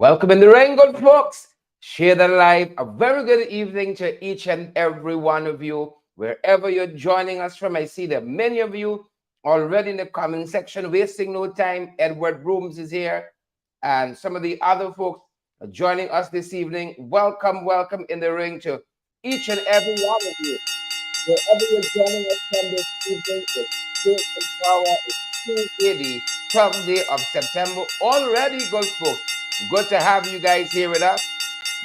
Welcome in the rain, good folks. Share the live. A very good evening to each and every one of you, wherever you're joining us from. I see that many of you already in the comment section, wasting no time. Edward Brooms is here, and some of the other folks are joining us this evening. Welcome, welcome in the ring to each and every one of you. Wherever you're joining us from this evening, the Spirit and Power is Tuesday, the 12th day of September. Already, good folks. Good to have you guys here with us.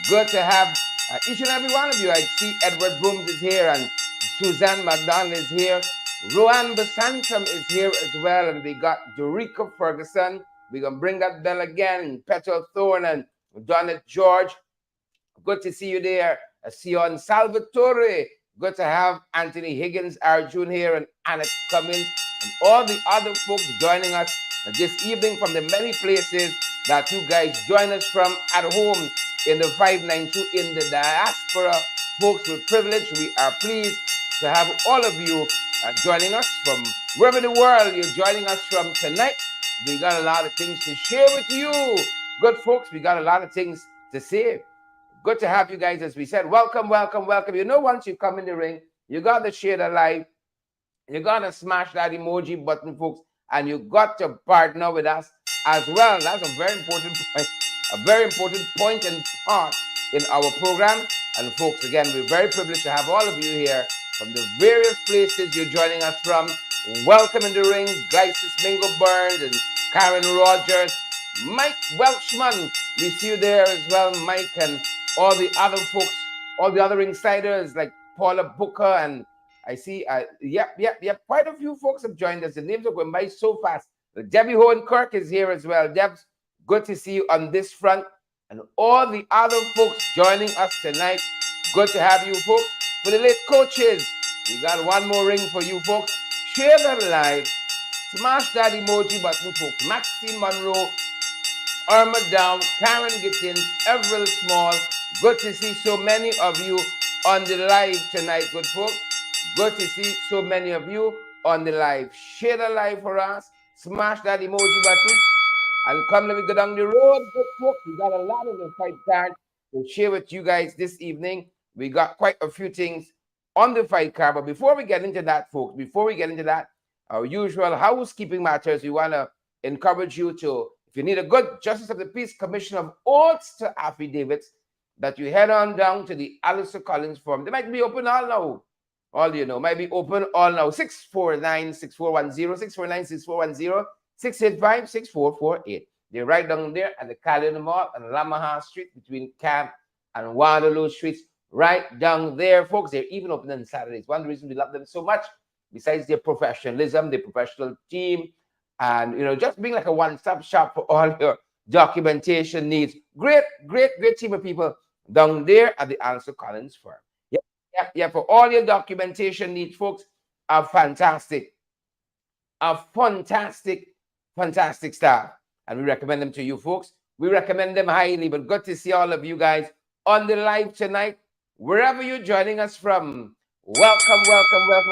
Good to have each and every one of you. I see Edward Brooms is here and Suzanne McDonald is here. Roanne Basantram is here as well. And we got Dorika Ferguson. We're going to bring that bell again. Petal Thorne and Donna George. Good to see you there. Sion Salvatore. Good to have Anthony Higgins Arjun here and Anna Cummins and all the other folks joining us this evening from the many places that you guys join us from at home in the 592 in the diaspora. Folks, we're privileged. We are pleased to have all of you joining us from wherever in the world you're joining us from tonight. We got a lot of things to share with you. Good folks, we got a lot of things to say. Good to have you guys, as we said. Welcome, welcome, welcome. You know, once you come in the ring, you got to share the live. You got to smash that emoji button, folks, and you got to partner with us as well. That's a very important point and part in our program. And folks, again, we're very privileged to have all of you here from the various places you're joining us from. Welcome in the ring, Glycis Mingo Burns and Karen Rogers, Mike Welchman. We see you there as well, Mike, and all the other folks, all the other insiders like Paula Booker, and I see, yep, quite a few folks have joined us. The names are going by so fast. Debbie Hohen Kirk is here as well. Debs, good to see you on this front. And all the other folks joining us tonight, good to have you folks. For the late coaches, we got one more ring for you folks. Share that live. Smash that emoji button, folks. Maxine Monroe, Irma Dow, Karen Gittins, Everett Small. Good to see so many of you on the live tonight, good folks. Good to see so many of you on the live. Share the live for us. Smash that emoji button. And come, let me go down the road, good folks. We got a lot of the fight card to share with you guys this evening. We got quite a few things on the fight card. But before we get into that, folks, our usual housekeeping matters, we want to encourage you to, if you need a good Justice of the Peace Commission of Oaths to affidavits, that you head on down to the Alistair Collins firm. They might be open all now. All you know, might be open all now. 649-6410, 649-6410, 685-6448. They're right down there at the Calendar Mall on Lamaha Street between Camp and Waterloo Streets. Right down there, folks. They're even open on Saturdays. One reason we love them so much, besides their professionalism, their professional team, and, you know, just being like a one-stop shop for all your documentation needs. Great team of people down there at the Alistair Collins firm. Yeah, for all your documentation needs, folks, are fantastic. Fantastic staff. And we recommend them to you, folks. We recommend them highly, but good to see all of you guys on the live tonight, wherever you're joining us from. Welcome.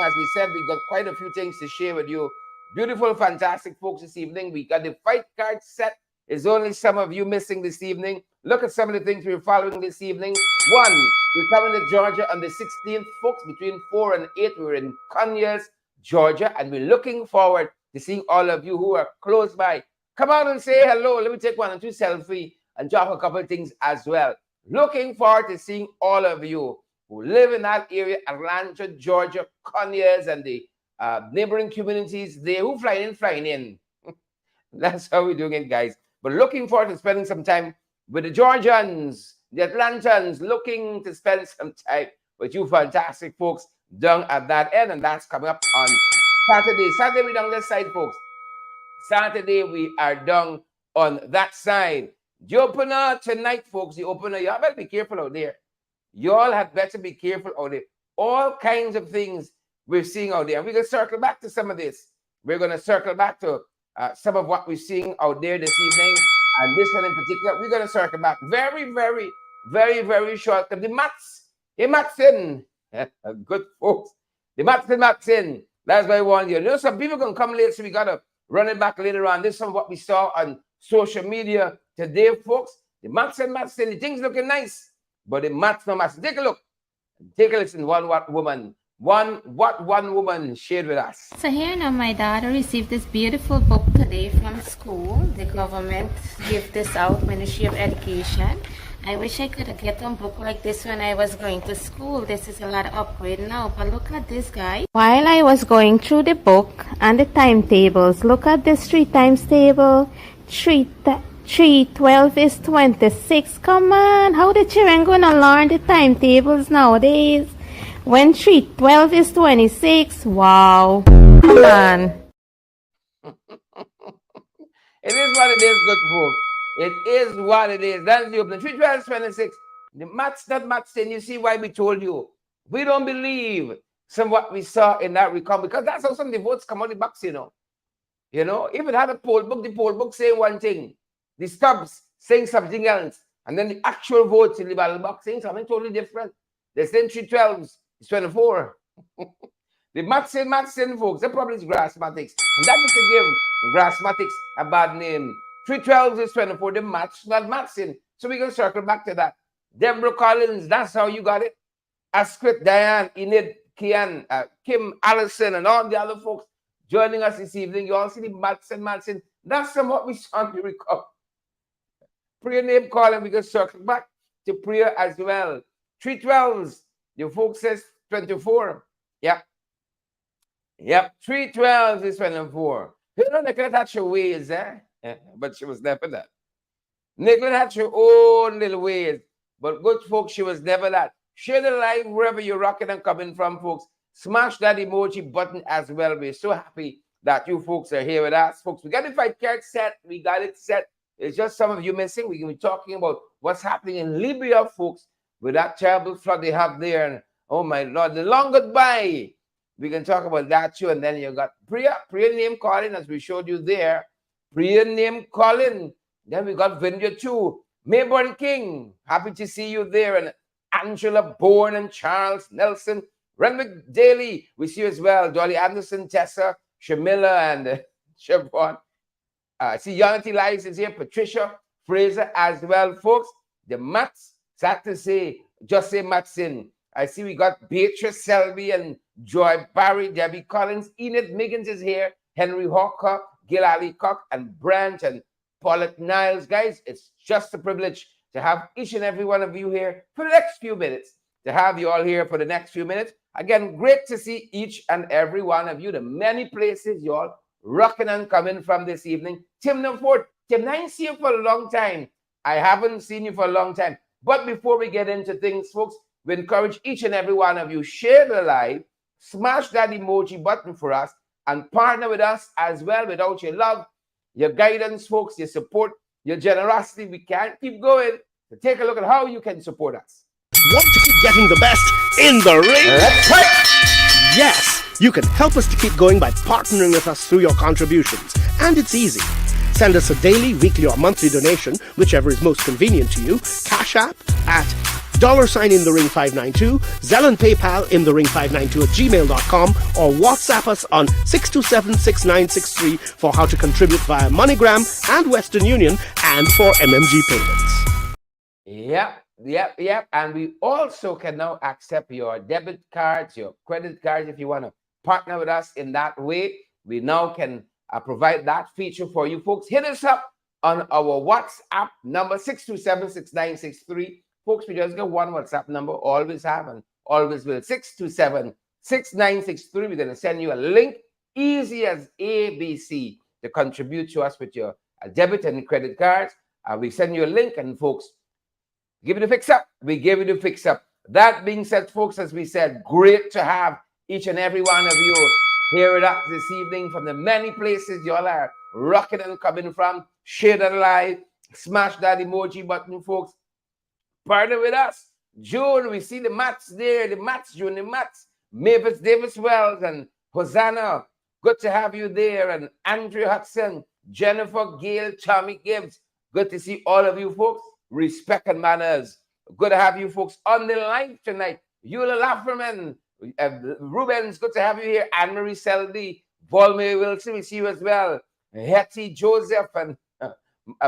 As we said, we got quite a few things to share with you. Beautiful, fantastic folks this evening. We got the fight card set. Is only some of you missing this evening. Look at some of the things we're following this evening. One, we're coming to Georgia on the 16th, folks, between 4 and 8. We're in Conyers, Georgia, and we're looking forward to seeing all of you who are close by. Come out and say hello. Let me take one or two selfies and drop a couple of things as well. Looking forward to seeing all of you who live in that area, Atlanta, Georgia, Conyers, and the neighboring communities there. Who flying in. That's how we're doing it, guys. But looking forward to spending some time with the Georgians, the Atlantans, looking to spend some time with you fantastic folks down at that end. And that's coming up on Saturday. Saturday, we're down this side, folks. Saturday, we are down on that side. The opener tonight, folks, the opener, y'all better be careful out there. Y'all have better be careful out there. All kinds of things we're seeing out there. And we're going to circle back to some of this. We're going to circle back to some of what we're seeing out there this evening. And this one in particular, we're going to circle back very short. The Mats in. Good folks. The Mats in. That's why I want you. You know, some people can come late, so we got to run it back later on. This is some of what we saw on social media today, folks. The maths and maths, and the things looking nice, but the maths no maths. Take a look. Take a listen. One woman shared with us. So here now my daughter received this beautiful book today from school. The government gave this out, Ministry of Education. I wish I could get a book like this when I was going to school. This is a lot of upgrade now, but look at this, guy. While I was going through the book and the timetables, look at this 3 times table. 12 is 26. Come on, how the children gonna learn the timetables nowadays? When 12 is 26, wow. Come on. It is what it is, good folks. It is what it is. That's the opening. 12 is 26. The maths, not maths, and you see why we told you. We don't believe some what we saw in that recount, because that's how some of the votes come out the box, you know. You know, if it had a poll book, the poll book saying one thing, the stubs saying something else, and then the actual votes in the ballot box saying something totally different. They're saying 312 is 24. The maths in, folks, the problem is grassmatics. And that is to give grassmatics a bad name. 312 is 24, the maths, not maths in. So we can circle back to that. Deborah Collins, that's how you got it. Asquith, Diane, Enid, Kian, Kim, Allison, and all the other folks joining us this evening. You all see the maths in. That's what we saw on the record. Prayer name calling, we can circle back to prayer as well. 312s, the folks says 24. Yep. 312 is 24. You know, Nicola had her ways, but she was never that. Nicola had her own little ways, but good folks, she was never that. Share the live wherever you're rocking and coming from, folks. Smash that emoji button as well. We're so happy that you folks are here with us, folks. We got the fight card set. We got it set. It's just some of you missing. We're going to be talking about what's happening in Libya, folks, with that terrible flood they have there. And oh my Lord, the long goodbye. We can talk about that too. And then you got Priya name calling, as we showed you there. Priya name calling. Then we got Vinja too. Mayborn King, happy to see you there. And Angela Bourne and Charles Nelson. Renwick Daly, we see you as well. Dolly Anderson, Tessa, Shamila, and Chevron. See Unity Lives is here. Patricia Fraser as well, folks. The maths, sad to say, just say maths in. I see we got Beatrice Selby and Joy Barry, Debbie Collins, Enid Miggins is here, Henry Hawker, Gil Ali Cock, and Branch, and Paulette Niles. Guys, it's just a privilege to have each and every one of you here for the next few minutes, to have you all here for the next few minutes. Again, great to see each and every one of you, the many places you all rocking and coming from this evening. Tim Numford, Tim, I ain't seen you for a long time. I haven't seen you for a long time. But before we get into things, folks, we encourage each and every one of you, share the live, smash that emoji button for us, and partner with us as well. Without your love, your guidance, folks, your support, your generosity, we can't keep going. So take a look at how you can support us. Want to keep getting the best in the ring? Let's fight! Yes, you can help us to keep going by partnering with us through your contributions. And it's easy. Send us a daily, weekly, or monthly donation, whichever is most convenient to you. Cash App at $in the ring 592, Zelle and PayPal in the ring 592 at gmail.com, or WhatsApp us on 627-6963 for how to contribute via MoneyGram and Western Union, and for MMG payments. Yep. And we also can now accept your debit cards, your credit cards. If you want to partner with us in that way, we now can provide that feature for you folks. Hit us up on our WhatsApp number, 627-6963. Folks, we just got one WhatsApp number, always have and always will. 627-6963. We're going to send you a link, easy as ABC, to contribute to us with your debit and credit cards. We send you a link, and folks, give it a fix up. We give it a fix up. That being said, folks, as we said, great to have each and every one of you here with us this evening from the many places you all are rocking and coming from. Share that live, smash that emoji button, folks. Partner with us. June, we see the Mats there, the Mats, June, the Mats. Mavis Davis Wells and Hosanna. Good to have you there. And Andrew Hudson, Jennifer Gale, Tommy Gibbs. Good to see all of you folks. Respect and manners. Good to have you folks on the line tonight. Eula Lafferman, Rubens, good to have you here. Anne-Marie Selby, Volmay Wilson, we see you as well. Hetty Joseph and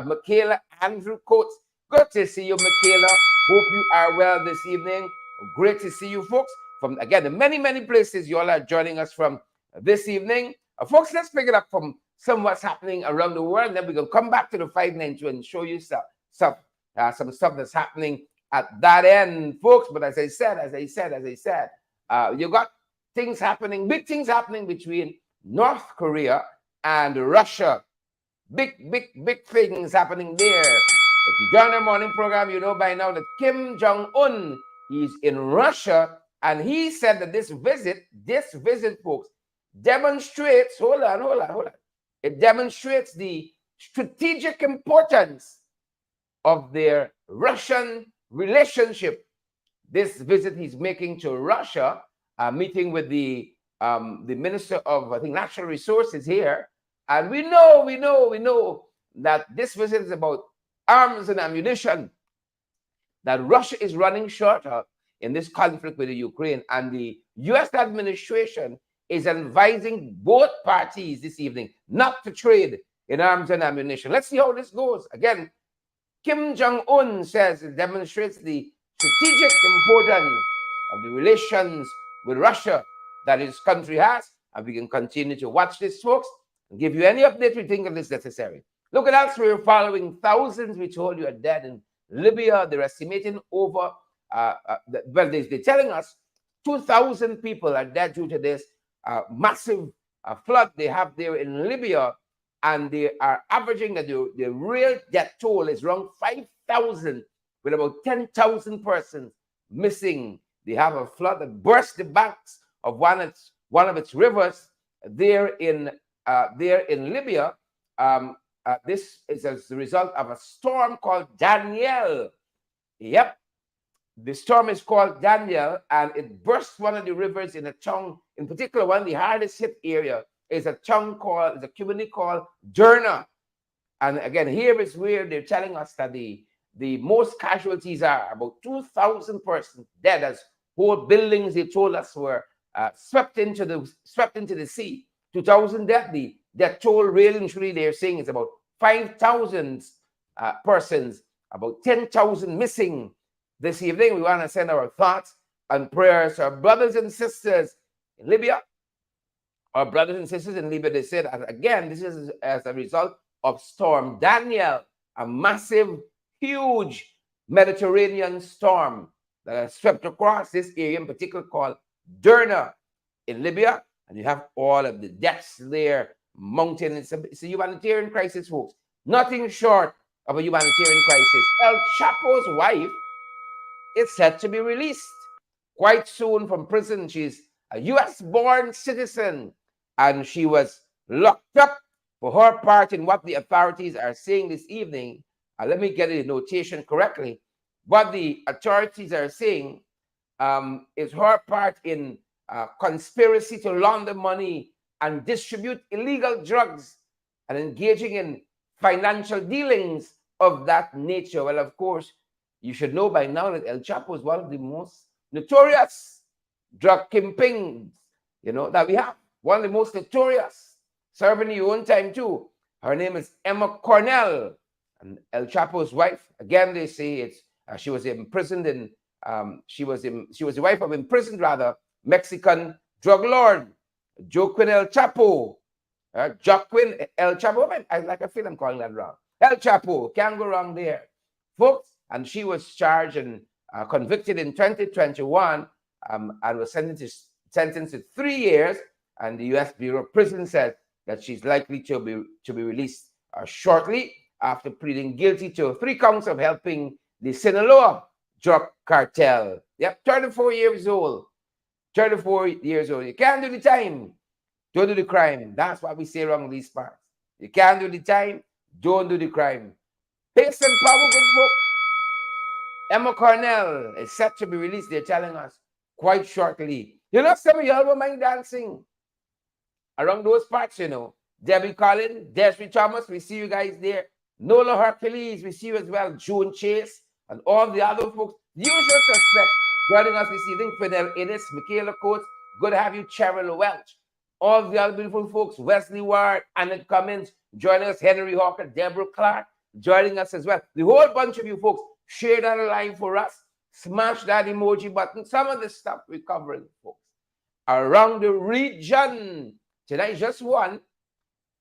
Michaela Andrew Coates. Good to see you, Michaela. Hope you are well this evening. Great to see you, folks. From again, the many, many places you all are joining us from this evening. Folks, let's pick it up from some what's happening around the world. Then we're going to come back to the 592 and show you some stuff that's happening at that end, folks. But as I said, you got things happening, big things happening between North Korea and Russia. Big things happening there. If you join our morning program, you know by now that Kim Jong-un is in Russia, and he said that this visit, folks, demonstrates, hold on. It demonstrates the strategic importance of their Russian relationship. This visit he's making to Russia, meeting with the Minister of, I think, Natural Resources here. And we know that this visit is about arms and ammunition that Russia is running short of in this conflict with the Ukraine. And the U.S. administration is advising both parties this evening not to trade in arms and ammunition. Let's see how this goes. Again, Kim Jong-un says it demonstrates the strategic importance of the relations with Russia that his country has. And we can continue to watch this, folks, and give you any update we think of this necessary. Look at elsewhere, following thousands we told you are dead in Libya. They're estimating over, they're telling us 2,000 people are dead due to this massive flood they have there in Libya. And they are averaging that the real death toll is around 5,000, with about 10,000 persons missing. They have a flood that burst the banks of one of its rivers there in Libya. This is as a result of a storm called Danielle. Yep, the storm is called Danielle, and it burst one of the rivers in a town, in particular, one of the hardest hit area is a community called Derna. And again, here is where they're telling us that the most casualties are about 2,000 persons dead, as whole buildings, they told us, were swept into the sea. 2,000 dead. The death toll really they're saying it's about 5,000 persons, about 10,000 missing this evening. We want to send our thoughts and prayers to our brothers and sisters in Libya. Our brothers and sisters in Libya, they said, again, this is as a result of Storm Danielle, a massive, huge Mediterranean storm that has swept across this area in particular called Derna in Libya. And you have all of the deaths there mounting. It's a humanitarian crisis, folks. Nothing short of a humanitarian crisis. El Chapo's wife is set to be released quite soon from prison. She's a U.S.-born citizen, and she was locked up for her part in what the authorities are saying this evening. Let me get the notation correctly. What the authorities are saying is her part in conspiracy to launder money and distribute illegal drugs and engaging in financial dealings of that nature. Well, of course, you should know by now that El Chapo is one of the most notorious drug kingpins, that we have. One of the most notorious, serving your own time too. Her name is Emma Cornell, and El Chapo's wife. Again, they say she was imprisoned in. She was the wife of imprisoned Mexican drug lord Joaquin El Chapo. Joaquin El Chapo. I feel I'm calling that wrong. El Chapo, can't go wrong there, folks. And she was charged and convicted in 2021, and was sentenced to 3 years. And the U.S. Bureau of Prisons said that she's likely to be released shortly after pleading guilty to 3 counts of helping the Sinaloa drug cartel. Yep, 34 years old. 34 years old. You can't do the time, don't do the crime. That's what we say around these parts. You can't do the time, don't do the crime. Pace and power, good folk. Emma Cornell is set to be released, they're telling us, quite shortly. Some of y'all were mind dancing around those parts, Debbie Collins, Desiree Thomas, we see you guys there. Nola Hercules, we see you as well. June Chase, and all the other folks. Usual suspects joining us this evening. Fidel Innes, Michaela Coates, good to have you. Cheryl Welch, all the other beautiful folks. Wesley Ward, Annette Cummins, joining us. Henry Hawker, Deborah Clark, joining us as well. The whole bunch of you folks, share that live for us. Smash that emoji button. Some of the stuff we're covering, folks, around the region. Tonight, just one.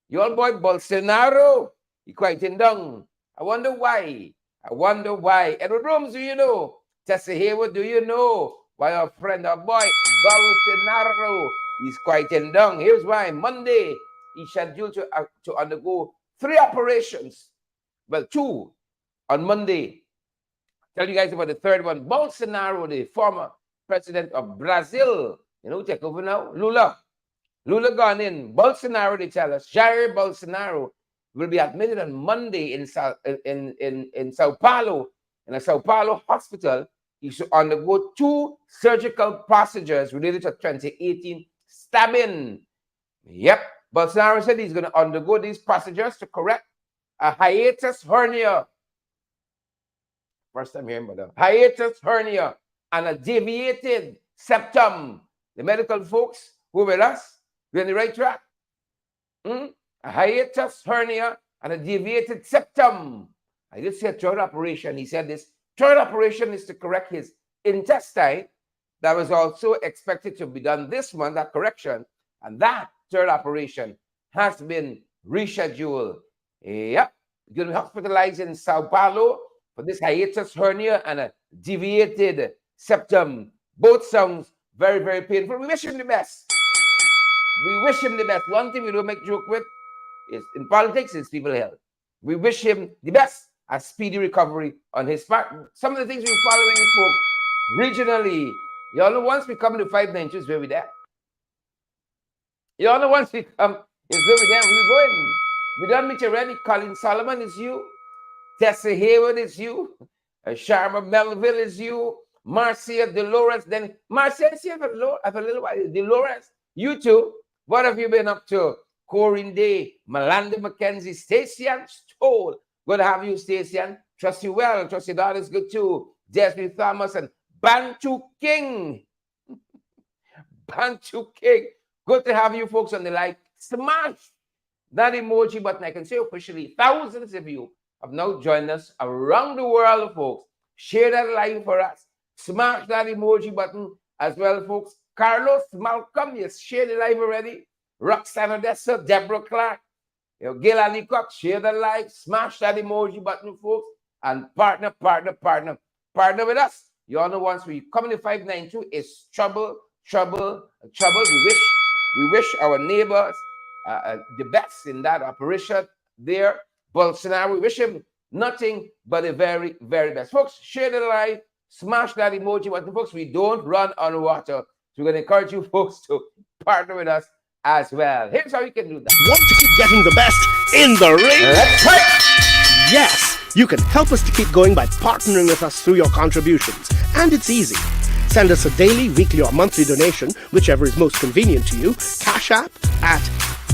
Your boy Bolsonaro, he quieting down. I wonder why. I wonder why. Edward Rooms, do you know? Tessa Hayward, do you know why our friend, our boy Bolsonaro is quieting down? Here's why. Monday, he's scheduled to undergo 3 operations. Well, 2 on Monday. Tell you guys about the third one. Bolsonaro, the former president of Brazil, take over now. Lula gone in. Bolsonaro, they tell us, Jair Bolsonaro will be admitted on Monday in Sao Paulo, in a Sao Paulo hospital. He should undergo 2 surgical procedures related to 2018 stabbing. Yep, Bolsonaro said he's going to undergo these procedures to correct a hiatus hernia. First time hearing about that. Hiatus hernia and a deviated septum. The medical folks who are with us, we're on the right track. A hiatus hernia and a deviated septum. I did say a third operation. He said this third operation is to correct his intestine. That was also expected to be done this month, that correction. And that third operation has been rescheduled. Yep. He's going to be hospitalized in Sao Paulo for this hiatus hernia and a deviated septum. Both sounds very, very painful. We wish him the best. We wish him the best. One thing we don't make joke with is in politics is people health. We wish him the best, a speedy recovery on his part. Some of the things we're following, folks, regionally. Y'all know once we come to 592 is where we're there. Y'all know once we come is where we're there. We're going. We don't meet already. Colin Solomon is you. Tessa Hayward is you. Sharma Melville is you. Marcia Dolores. Then Marcia, see for a little while. Dolores, you too. What have you been up to? Corinne Day, Melinda McKenzie, Stacey-Ann Stoll. Good to have you, Stacey-Ann. Trust you well. Trust your daughter's good too. Desmond Thomas and Bantu King. Bantu King. Good to have you folks on the live. Smash that emoji button. I can say officially, thousands of you have now joined us around the world, folks. Share that live for us. Smash that emoji button as well, folks. Carlos Malcolm, yes, share the live already. Roxanne Odessa, Deborah Clark, Gail Ali Cox, share the live. Smash that emoji button, folks. And partner with us. You all know once we come to 592 is trouble. We wish our neighbors the best in that operation there. Bolsonaro, we wish him nothing but the very, very best. Folks, share the live. Smash that emoji button, folks. We don't run on water. So we're going to encourage you folks to partner with us as well. Here's how you can do that. Want to keep getting the best in the ring? Let's fight! Yes, you can help us to keep going by partnering with us through your contributions. And it's easy. Send us a daily, weekly, or monthly donation, whichever is most convenient to you. Cash App at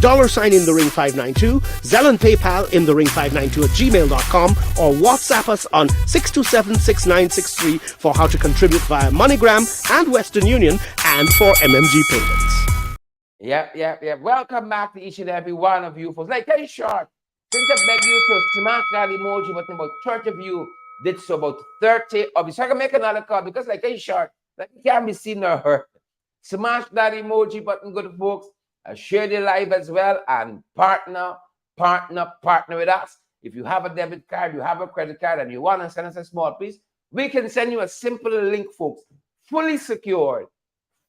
$in-the-ring592, Zelle and PayPal in-the-ring592 at gmail.com, or WhatsApp us on 627-6963 for how to contribute via MoneyGram and Western Union and for MMG payments. Yeah. Welcome back to each and every one of you folks. Like, very short. Since I beg you to smash that emoji button, about 30 of you did so, about 30 of you. So I can make another call because, like, very short, like, you can't be seen or heard. Smash that emoji button, good folks. Share the live as well and partner with us. If you have a debit card, you have a credit card, and you want to send us a small piece, we can send you a simple link, folks. Fully secured.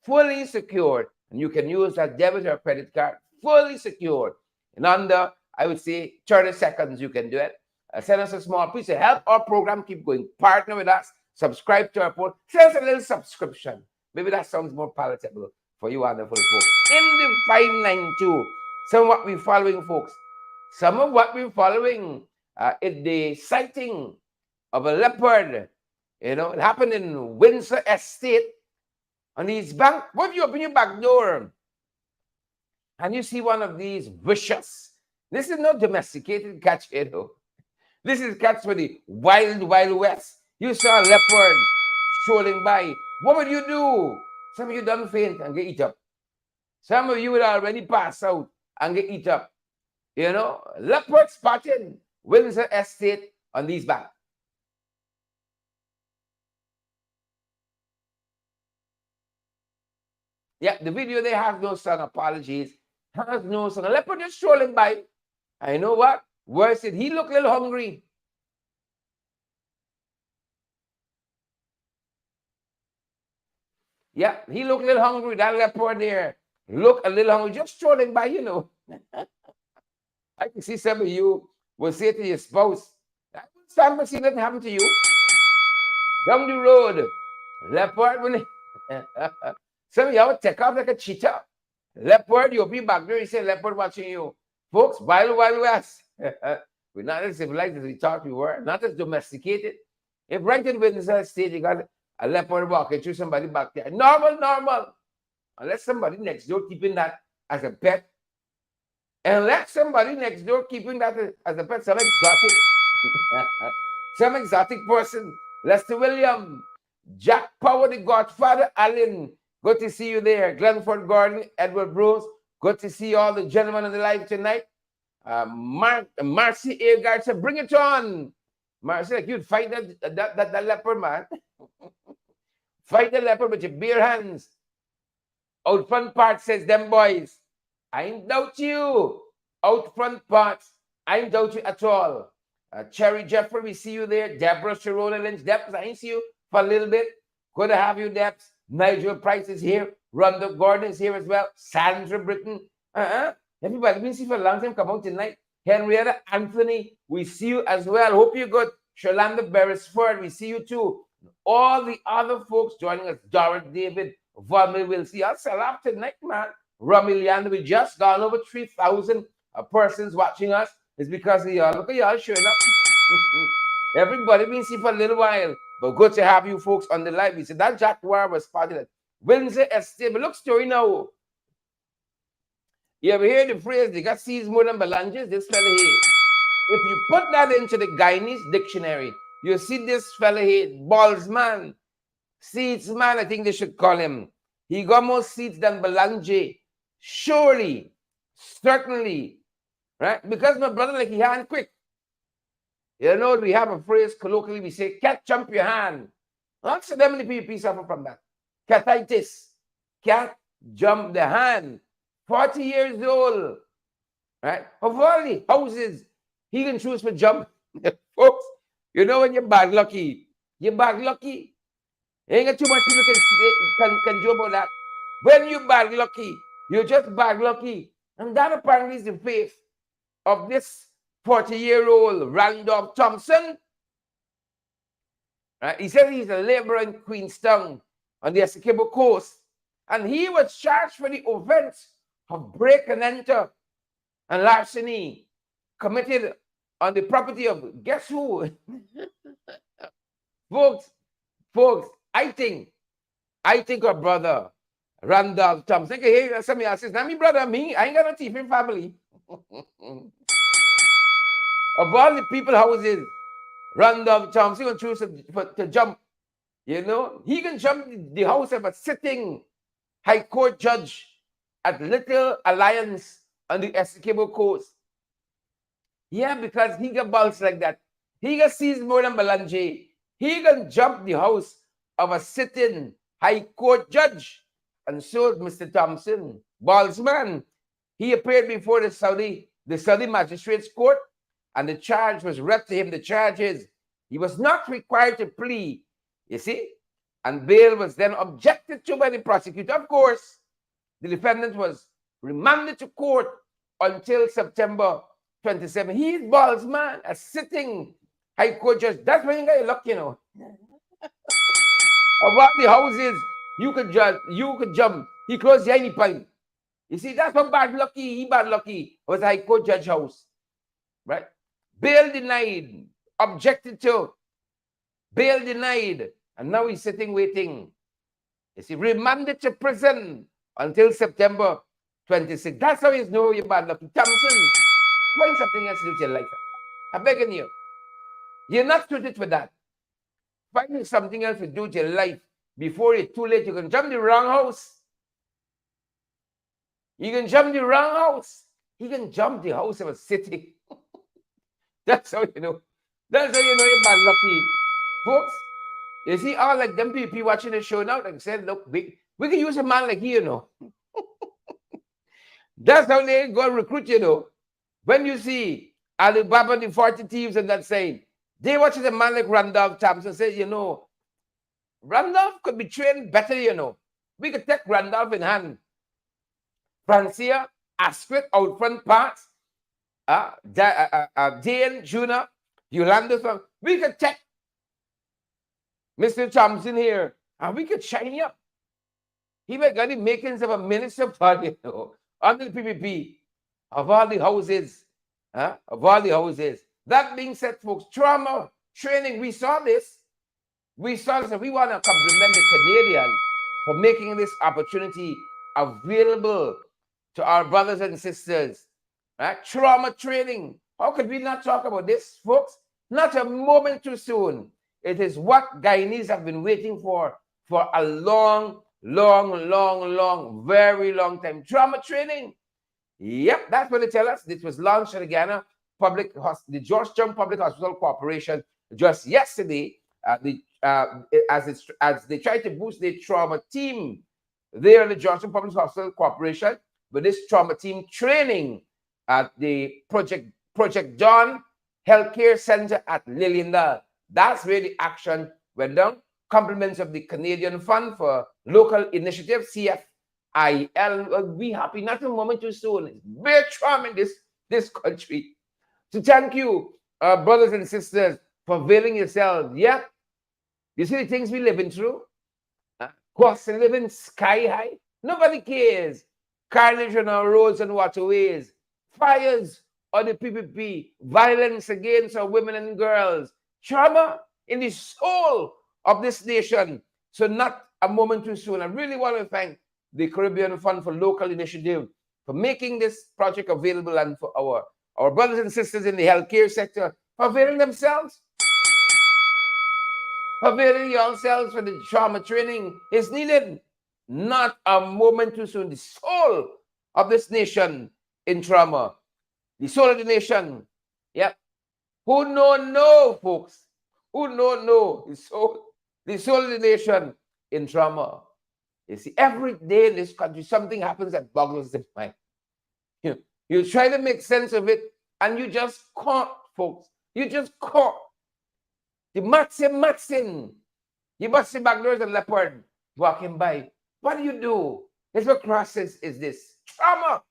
And you can use that debit or credit card, fully secured. In under, I would say, 30 seconds, you can do it. Send us a small piece to help our program keep going. Partner with us. Subscribe to our post. Send us a little subscription. Maybe that sounds more palatable for you wonderful folks. In the 592, some of what we're following, folks. Some of what we're following is the sighting of a leopard. It happened in Windsor Estate. On these bank, what if you open your back door and you see one of these vicious? This is not domesticated catch, This is catch for the wild west. You saw a leopard strolling by. What would you do? Some of you done faint and get eat up. Some of you would already pass out and get eat up. Leopard spotted Windsor Estate on these back. Yeah, the video they have no song, apologies. Has no song. A leopard just strolling by. I know what? Worse it, he looked a little hungry. Yeah, he looked a little hungry. That leopard there look a little hungry, just strolling by, you know. I can see some of you will say to your spouse, that time to see nothing happen to you. Down the road, leopard will some of y'all take off like a cheetah. Leopard, you'll be back there, you say leopard watching you. Folks, Wild West. We're not as civilized as we thought we were, not as domesticated. If right in Windsor State, you got a leopard walking through somebody back there. Normal. Unless somebody next door keeping that as a pet. Unless somebody next door keeping that as a pet, some exotic person. Lester William, Jack Power, the Godfather, Allen. Good to see you there. Glenford Gordon, Edward Bruce. Good to see all the gentlemen on the live tonight. Marcy Agard said, bring it on. Marcy, like you'd fight that leopard, man. Fight the leopard with your bare hands. Out front part says, them boys, I ain't doubt you. Out front parts, I ain't doubt you at all. Cherry Jeffrey, we see you there. Deborah Sharona Lynch. Debs, I ain't see you for a little bit. Good to have you, Debs. Nigel Price is here. Rhonda Gordon is here as well. Sandra Britton. Everybody been see for a long time. Come out tonight. Henrietta Anthony, we see you as well. Hope you're good. Shalanda Beresford, we see you too. All the other folks joining us. Dorothy David, Vomil, we'll see us off tonight, man. Romiliana, we just gone over 3,000 persons watching us. It's because of y'all. Look at y'all showing up. Everybody been seen for a little while. But good to have you folks on the live. We said that Jack War was spotted at Windsor Estate. But look, story now. You ever hear the phrase, they got seeds more than Belanges? This fella here. If you put that into the Guyanese dictionary, you see this fella here, Ballsman, Seedsman, I think they should call him. He got more seeds than Belange. Surely, certainly, right? Because my brother, like he hand quick. You know, we have a phrase colloquially, we say, cat jump your hand. Accidentally, people suffer from that. Catitis. Cat jump the hand. 40 years old. Right? Of all the houses, he can choose for jump. Folks, you know when you're bad lucky. You're bad lucky. Ain't got too much people can do about that. When you're bad lucky, you're just bad lucky. And that apparently is the faith of this 40-year-old Randolph Thompson. Right? He said he's a laborer in Queenstown on the Essequibo coast. And he was charged for the offense of break and enter and larceny committed on the property of guess who? folks, I think our brother Randolph Thompson. Okay, hey, somebody else says, "Now me brother, me, I ain't got no thief in family." Of all the people houses, Randolph Thompson will choose to jump. You know, he can jump the house of a sitting High Court judge at Little Alliance on the Essequibo coast. Yeah, because he got balls like that. He got sees more than Belange. He can jump the house of a sitting High Court judge. And so Mr. Thompson, Ballsman, he appeared before the Saudi Magistrates Court, and the charge was read to him. The charge is he was not required to plea, you see, and bail was then objected to by the prosecutor. Of course, the defendant was remanded to court until September 27. He's Ballsman, a sitting High Court judge. That's when you got your luck, you know. About the houses, you could jump. He closed the any point. You see, that's what bad lucky. He bad lucky was a High Court judge house. Right? Bail denied. Objected to. Bail denied. And now he's sitting waiting. You see, remanded to prison until September 26. That's how you know you're bad lucky. Thompson, find something else to do with your life. I'm begging you. You're not suited for that. Find something else to do with your life before it's too late. You can jump the wrong house. You can jump the wrong house. You can jump the house of a city. That's how you know. That's how you know you're man lucky. Folks, you see, all like them people watching the show now, like said, look, we can use a man like you, you know. That's how they go recruit, you know. When you see Alibaba, the 40 thieves, and that saying, they watch a man like Randolph Thompson say, you know, Randolph could be trained better, you know. We could take Randolph in hand. Francia, Astrid, out front parts, Dane, Juna, Yolanda, we could take Mr. Thompson here, and we could shine you up. He might got the makings of a minister, you know, under the PPP, of all the houses, of all the houses. That being said, folks, trauma training, we saw this, and we want to compliment the Canadian for making this opportunity available to our brothers and sisters. Right? Trauma training. How could we not talk about this, folks? Not a moment too soon. It is what Guyanese have been waiting for a long, very long time. Trauma training. Yep, that's what they tell us. This was launched at the Ghana the Georgetown Public Hospital Corporation just yesterday. As they try to boost their trauma team there in the Georgetown Public Hospital Corporation, with this trauma team training at the Project Dawn Healthcare Center at Liliendal. That's where the action went down. Compliments of the Canadian Fund for Local Initiative, CFIL. We'll be happy, not a moment too soon. It's very trauma in this country. So thank you, brothers and sisters, for availing yourselves. Yeah, you see the things we're living through? Cost of living sky high. Nobody cares. Carnage on our roads and waterways. Fires on the PPP. Violence against our women and girls. Trauma in the soul of this nation. So not a moment too soon. I really want to thank the Caribbean Fund for Local Initiative for making this project available, and for our brothers and sisters in the healthcare sector for availing themselves. Availing yourselves for the trauma training is needed. Not a moment too soon. The soul of this nation in trauma. The soul of the nation. Yep. Who no, folks. Who no. The soul of the nation in trauma. You see, every day in this country, something happens that boggles the mind. You try to make sense of it, and you just can't, folks. You just can't. The Matsin. You must see back there's a leopard walking by. What do? It's what crosses is this. Trauma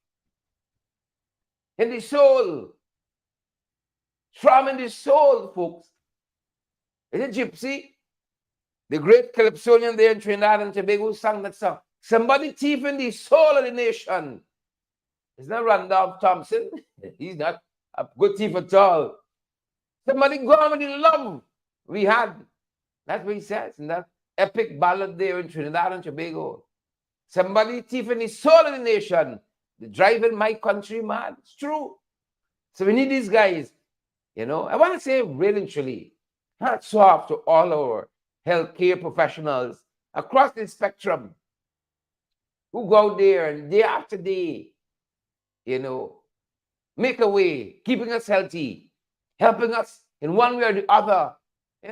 in the soul. Trauma in the soul, folks. Is it Gypsy? The great Calypsonian there in Trinidad and Tobago sang that song. Somebody thief in the soul of the nation. It's not Randolph Thompson. He's not a good thief at all. Somebody gone with the love we had. That's what he says in that epic ballad there in Trinidad and Tobago. Somebody thief in the soul of the nation. They're driving my country mad. It's true. So we need these guys. I want to say really and truly, hats off to all our healthcare professionals across the spectrum who go out there and day after day, make a way, keeping us healthy, helping us in one way or the other.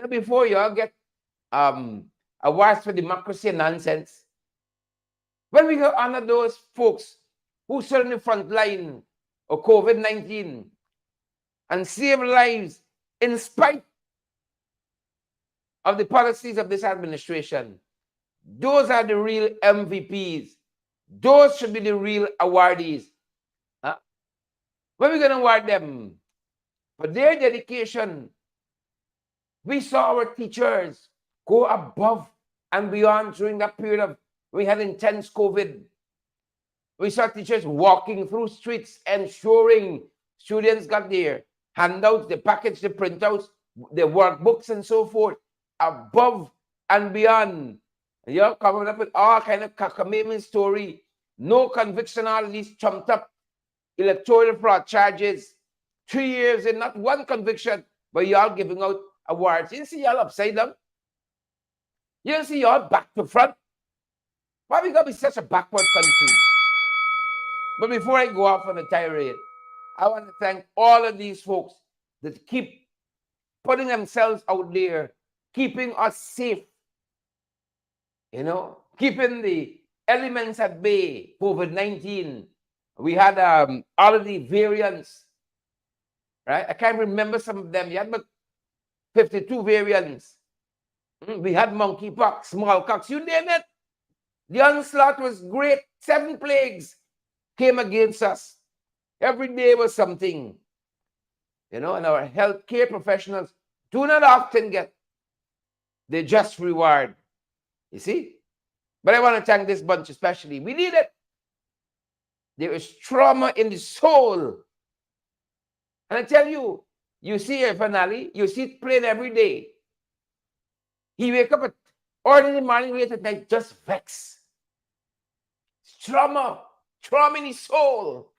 Before you all get awards for democracy and nonsense, when we go honor those folks who stood in the front line of COVID-19 and save lives in spite of the policies of this administration, those are the real MVPs. Those should be the real awardees. When are we going to award them for their dedication? We saw our teachers go above and beyond during that period of we had intense COVID. We saw teachers walking through streets, ensuring students got their handouts, the package, the printouts, the workbooks, and so forth, above and beyond. And you're coming up with all kind of cockamamie story. No conviction, all these trumped up electoral fraud charges. 3 years and not one conviction, but y'all giving out awards. You see y'all upside down? You see y'all back to front? Why we gotta be such a backward country? But before I go off on a tirade, I want to thank all of these folks that keep putting themselves out there, keeping us safe, keeping the elements at bay. COVID-19, we had all of the variants, right? I can't remember some of them. You had about 52 variants. We had monkeypox, smallpox, you name it. The onslaught was great. 7 plagues came against us. Every day was something. And our healthcare professionals do not often get the just reward. You see? But I want to thank this bunch especially. We need it. There is trauma in the soul. And I tell you, you see a finale, you see it playing every day. He wake up at ordinary morning, late at night, just vexed. Trauma in his soul.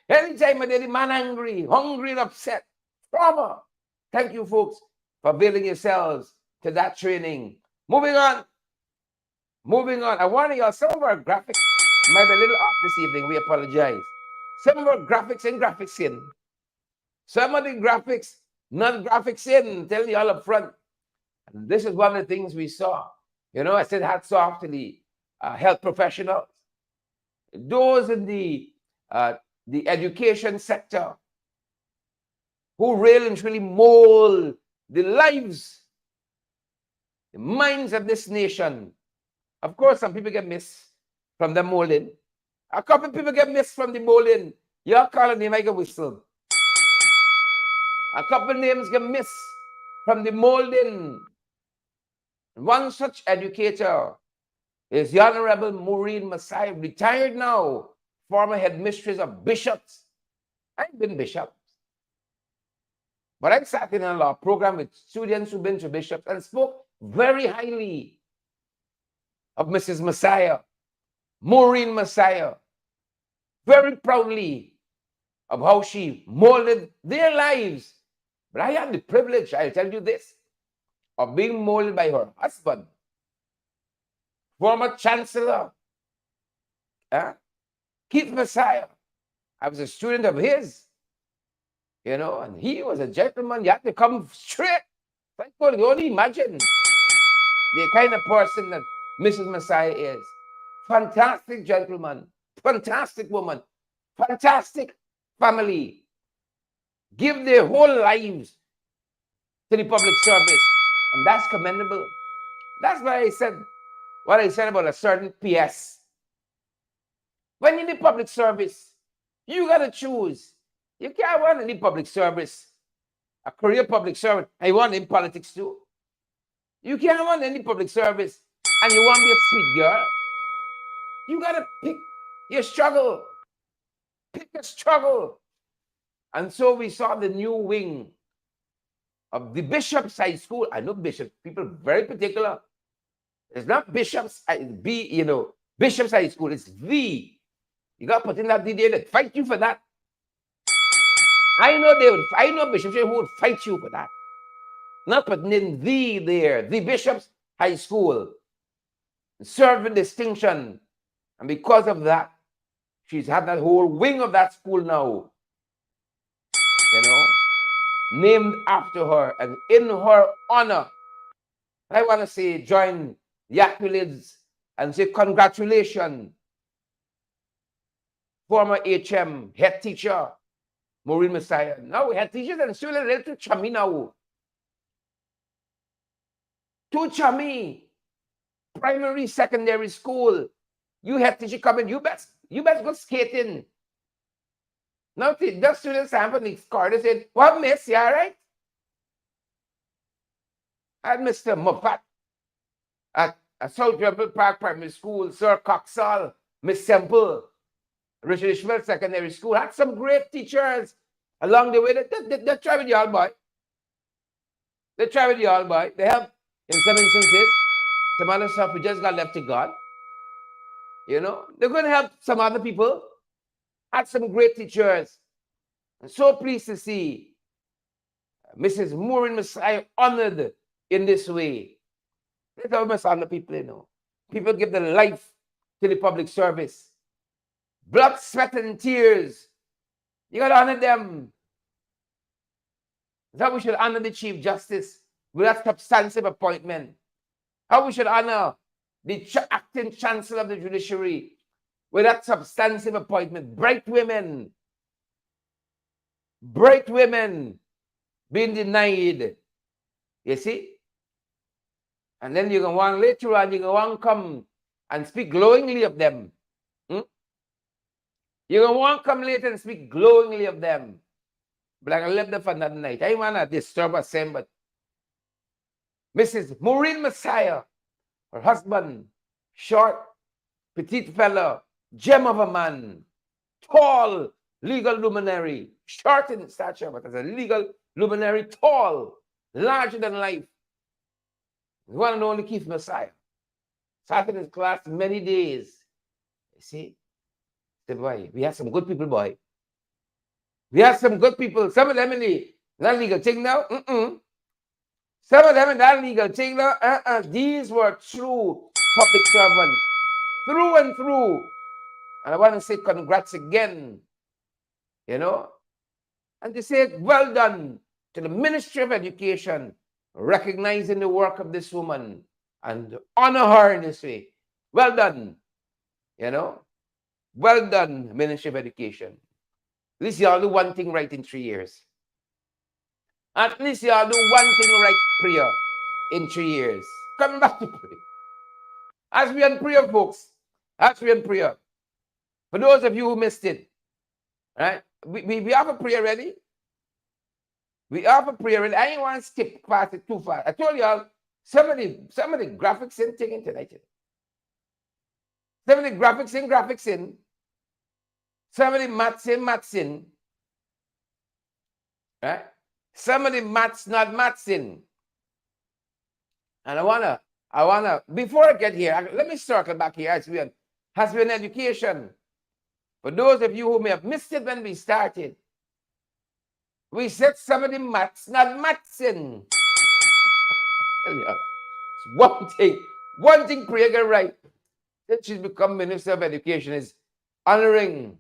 Anytime a daily man angry, hungry and upset, trauma. Thank you, folks, for building yourselves to that training. Moving on. I warn y'all, some of our graphics might be a little off this evening. We apologize. Some of our graphics and graphics in. Some of the graphics, non-graphics in. Tell you all up front. And this is one of the things we saw. I said hats off to the health professionals. Those in the education sector who really and truly mold the lives, the minds of this nation. Of course, some people get missed from the molding. A couple of people get missed from the molding. Y'all call a name, I get whistle. A couple names get missed from the molding. One such educator is the Honorable Maureen Messiah, retired now, former headmistress of bishops. I've been bishops. But I sat in a law program with students who've been to bishops and spoke very highly of Mrs. Messiah, Maureen Messiah, very proudly of how she molded their lives. But I had the privilege, I'll tell you this, of being molded by her husband, former chancellor, Keith Messiah. I was a student of his, and he was a gentleman. You had to come straight. Thank God, you only imagine the kind of person that Mrs. Messiah is. Fantastic gentleman, fantastic woman, fantastic family. Give their whole lives to the public service, and that's commendable. That's why I said what I said about a certain PS. When you're in the public service, you got to choose. You can't want any public service, a career public servant, and you want in politics too. You can't want any public service and you want to be a sweet girl. You got to pick your struggle. Pick a struggle. And so we saw the new wing of the Bishop's High School. I know bishops, people very particular. It's not Bishop's, Bishop's High School. It's the. You got to put in that DD that fight you for that. I know bishops who would fight you for that. Not putting in the there, the Bishop's High School. Serving distinction. And because of that, she's had that whole wing of that school now, named after her and in her honor. I want to say, join the accolades and say congratulations. Former HM head teacher, Maureen Messiah. Now we head teachers and students a little too chummy now. Too chummy. Primary, secondary school. You head teacher coming, you best go skating. Now the students have an car, they said, what miss, you all right? I had Mr. Moffat at South Rebel Park Primary School, Sir Coxall, Miss Semple, Richard Ishmael Secondary School, had some great teachers along the way. They try with you all, boy. They try with you all, boy. They help in some instances. Some other stuff we just got left to God. They're going to help some other people. Had some great teachers. I'm so pleased to see Mrs. Maureen Messiah honored in this way. That's how much honor people, People give their life to the public service. Blood, sweat, and tears. You got to honor them. That we should honor the Chief Justice with that substantive appointment. How we should honor the acting Chancellor of the Judiciary with that substantive appointment. Bright women being denied. You see? And then you're going to want later on, you're going to want to come and speak glowingly of them. You're going to want to come later and speak glowingly of them. But I'm going to leave them for another night. I want to disturb us, but Mrs. Maureen Messiah, her husband, short, petite fellow, gem of a man, tall, legal luminary, short in stature, but as a legal luminary, tall, larger than life. The one and only Keith Messiah. Sat in his class many days. You see? The boy, we have some good people, boy. We have some good people. Some of them in the non-legal thing now. Some of them in that legal thing now. These were true public servants. Through and through. And I want to say congrats again. You know? And to say well done to the Ministry of Education, recognizing the work of this woman and honor her in this way. Well done. You know? Well done, Ministry of Education. At least y'all do one thing right in 3 years. At least y'all do one thing right, prayer, in 3 years. Coming back to prayer. As we on prayer, folks. As we on prayer. For those of you who missed it, right? We have a prayer ready. We have a prayer ready. I ain't want to skip past it too fast. I told y'all, some of the graphics in taking tonight. Some of the graphics in. Some of the maths in. Right? Some of the maths in. And I wanna, before I get here, let me circle back here as we has been education. For those of you who may have missed it when we started, we said some of the maths in. One thing Priya got right, that she's become Minister of Education, is honoring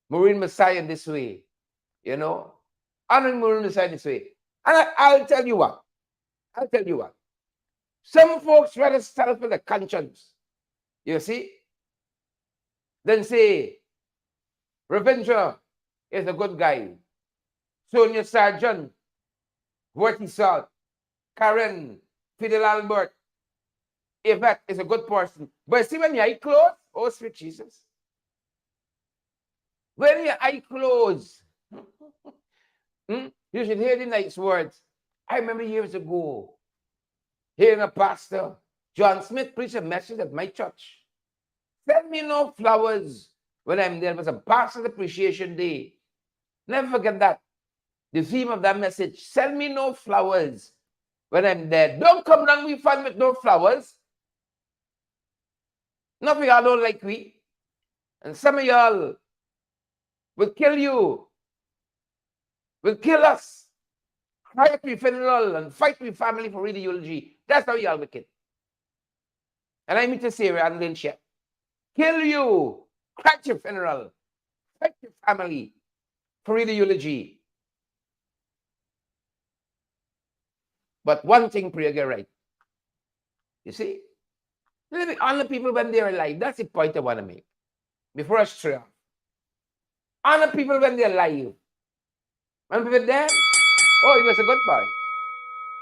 Maureen Messiah in this way. You know? Honoring Maureen Messiah in this way. And I'll tell you what. Some folks rather stand for the conscience. You see? Then say, Ravindra is a good guy. Sonia Sargent, Worthy Salt, Karen, Fidel Albert, Yvette is a good person. But see, when your eye closed, oh sweet Jesus. When your eye closed, you should hear the nice words. I remember years ago, hearing a pastor, John Smith, preach a message at my church. Send me no flowers when I'm there. It was a pastor's appreciation day. Never forget that. The theme of that message, send me no flowers when I'm there. Don't come down we fun with no flowers. Nothing y'all don't like we. And some of y'all will kill you. Will kill us. Cry at your funeral and fight with family for reading eulogy. That's how y'all wicked. And I mean to say, and Lynch, kill you. Cry at your funeral. Fight your family for reading eulogy. But one thing, Priya, get right. You see? Let me honor people when they're alive. That's the point I want to make. Before I stray off. Honor people when they're alive. When people are dead, oh, he was a good boy.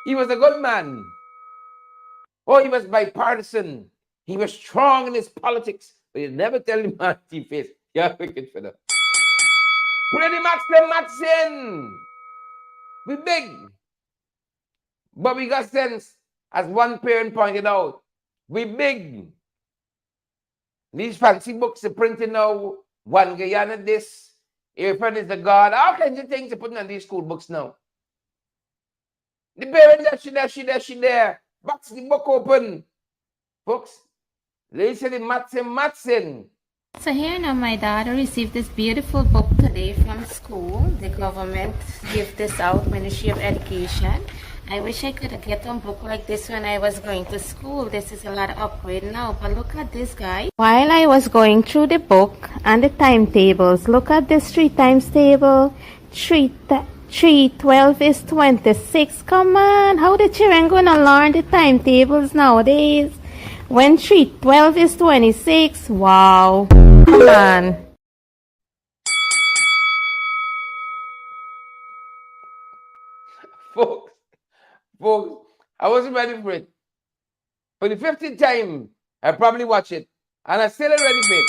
He was a good man. Oh, he was bipartisan. He was strong in his politics. But you never tell him how to face. You're wicked for that. Pretty much the Matson. We big. But we got sense, as one parent pointed out, we big. These fancy books are printing now, one Guyana this, if it is the God, all kinds of things are putting on these school books now. The parent she there, box the book open. Folks, they say the Matson. So here now my daughter received this beautiful book today from school. The government gave this out, Ministry of Education. I wish I could get a book like this when I was going to school. This is a lot of upgrade now, but look at this, guys. While I was going through the book and the timetables, look at this 3 times table, 312 is 26. Come on, how the children gonna learn the timetables nowadays? When 312 is 26, wow. Come on. Folks, folks, I wasn't ready for it. For the 50th time, I probably watch it. And I still ain't ready for it.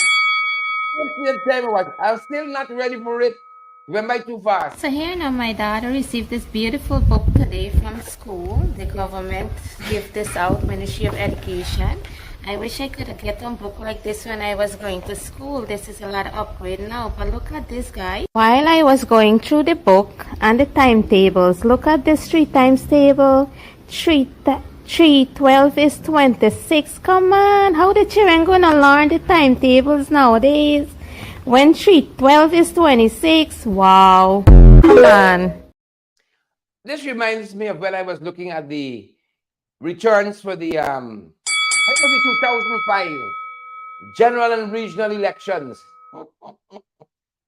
50th time I watch it. I'm still not ready for it. Went by too fast. So here now my daughter received this beautiful book today from school. The government gave this out, Ministry of Education. I wish I could get a book like this when I was going to school. This is a lot of upgrade now, but look at this, guy. While I was going through the book and the timetables, look at this 3 times table. 312 is 26. Come on, how the children gonna learn the timetables nowadays? When 312 is 26, wow. Come on. This reminds me of when I was looking at the returns for the I think it was the 2005 general and regional elections.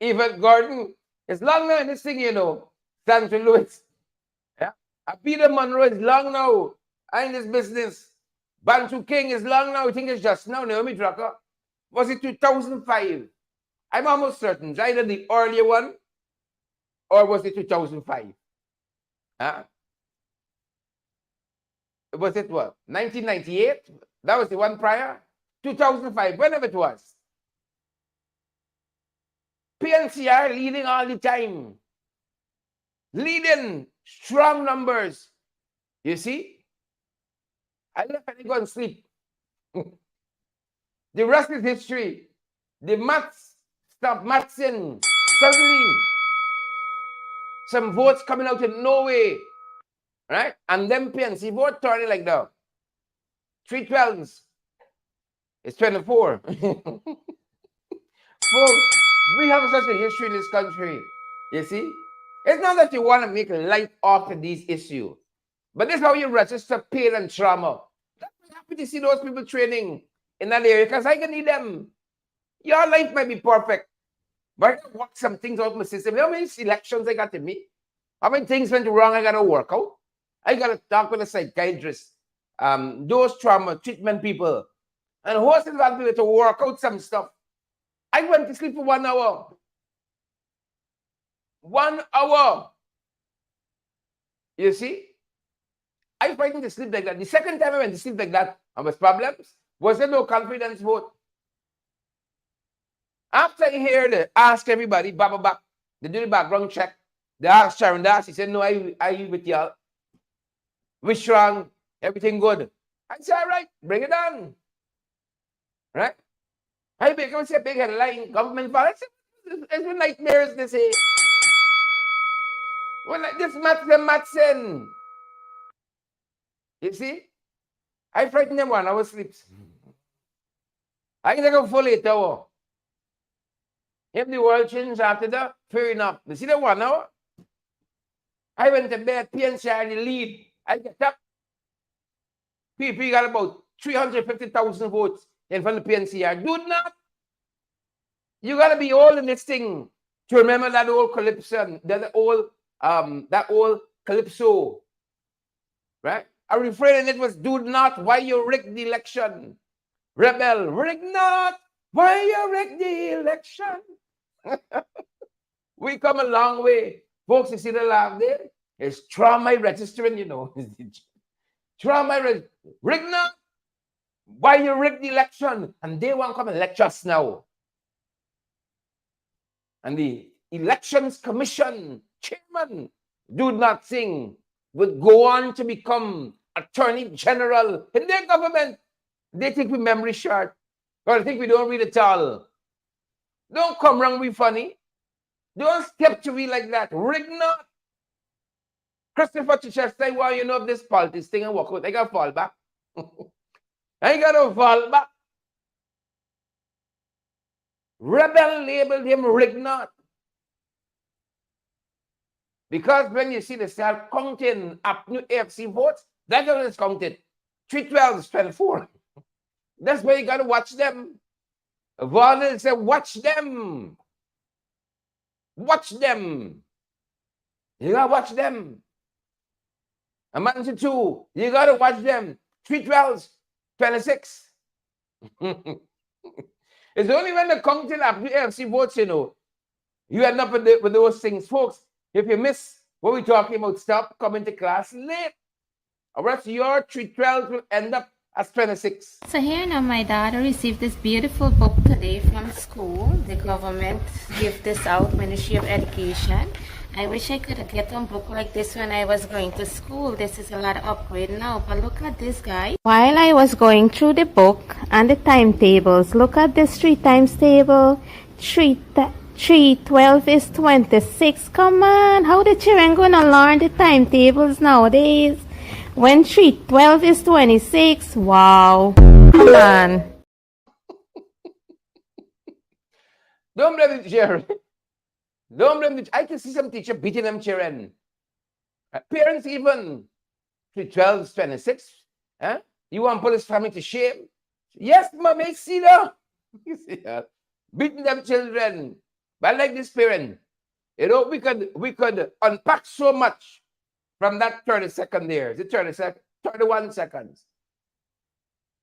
Even Gordon is long now in this thing, you know. Sandra Lewis. Yeah. Peter Monroe is long now in this business. Bantu King is long now. I think it's just now. Naomi Drucker. Was it 2005? I'm almost certain. It's either the earlier one or was it 2005? Huh? Was it what? 1998? That was the one prior? 2005, whenever it was. PNCR leading all the time. Leading strong numbers. You see? I left and I go and sleep. The rest is history. The maths stopped mathsing. Suddenly, some votes coming out in Norway. Right? And then PNC vote turning like that. 312s. It's 24. Folks, we have such a history in this country. You see? It's not that you want to make light of these issues. But this is how you register pain and trauma. I'm happy to see those people training in that area because I can need them. Your life might be perfect. But I can work some things out in my system. You know how many elections I got to meet? How many things went wrong I got to work out? I got to talk with a psychiatrist. Those trauma treatment people. And horses want people to work out some stuff. I went to sleep for 1 hour. 1 hour. You see? I frightened to sleep like that. The second time I went to sleep like that, I was problems. Was there no confidence vote? After I heard it, ask everybody, back, they do the background check. They asked Sharon Das. He said, no, I with y'all. We strong. Everything good. I said, all right, bring it on. Right? I become say big headline, government violence. It's a nightmares, they say. Well, like this Matson. You see? I frightened them 1 hour sleeps. I can take a full 8 hour. If the world changed after that, fair enough. You see the 1 hour? I went to bed, PNCR the lead. I get up. PP got about 350,000 votes in front of PNCR. Do not. You gotta be old in this thing to remember that old calypso, that old calypso, right? A refrain in it was, do not, why you rig the election? Rebel, rig not, why you rig the election? We come a long way. Folks, you see the laugh there? It's trauma registering, you know. Trauma rig not, why you rig the election? And they want to come and lecture us now. And the Elections Commission chairman, do not sing, would go on to become Attorney General in their government. They think we memory short. Or they think we don't read at all. Don't come around we funny. Don't step to me like that. Rig not. Christopher Chichester, why you know of this politics thing and walk out? I gotta fall back. I gotta fall back. Rebel labeled him rig not. Because when you see the start counting up new AFC votes, that's how it's counted. 312 is 24. That's why you gotta watch them. Varnell said, watch them. Watch them. You gotta watch them. A man to two, you gotta watch them. 312s, 26. It's only when the counting of the AFC votes, you end up with those things. Folks, if you miss what we're talking about, stop coming to class late. Or else your 312 will end up as 26. So here now my daughter received this beautiful book today from school. The government gave this out, Ministry of Education. I wish I could get a book like this when I was going to school. This is a lot of upgrade now, but look at this, guys. While I was going through the book and the timetables, look at this 3 times table. 12 is 26. Come on, how the children gonna learn the timetables nowadays? When 12 is 26, wow. Come on. Don't blame the teacher. Don't blame the I can see some teacher beating them children. Parents even. 12 is 26. Huh? You want to put his family to shame? Yes, mom, I see that. You see that? Beating them children. But like this parent, we could unpack so much from that 30-second there. Is it 31 seconds.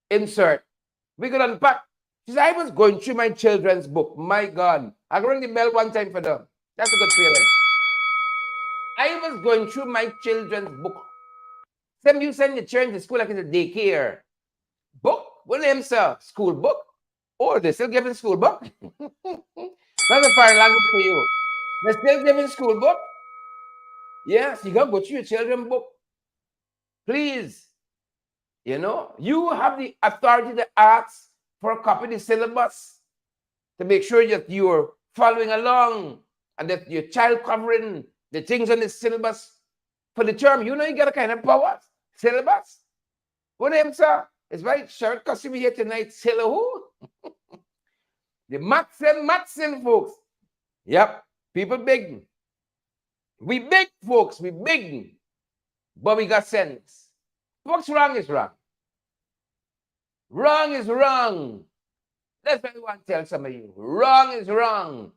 Insert. We could unpack. She said, I was going through my children's book. My God. I rang the bell one time for them. That's a good parent. I was going through my children's book. Some you send your children to school like it's a daycare. Book? What name, sir? School book? Oh, they're still giving school book? That's a foreign language for you. They're still giving school book? Yes, you gotta go through your children's book. Please. You have the authority to ask for a copy of the syllabus to make sure that you're following along and that your child covering the things on the syllabus for the term. You got a kind of power. Syllabus. What name, sir? It's right. Shirt costume here tonight. Sailor who? The Matson, folks. Yep. People big. We big, folks. We big. But we got sense. What's wrong is wrong. Wrong is wrong. That's what I want to tell some of you. Wrong is wrong.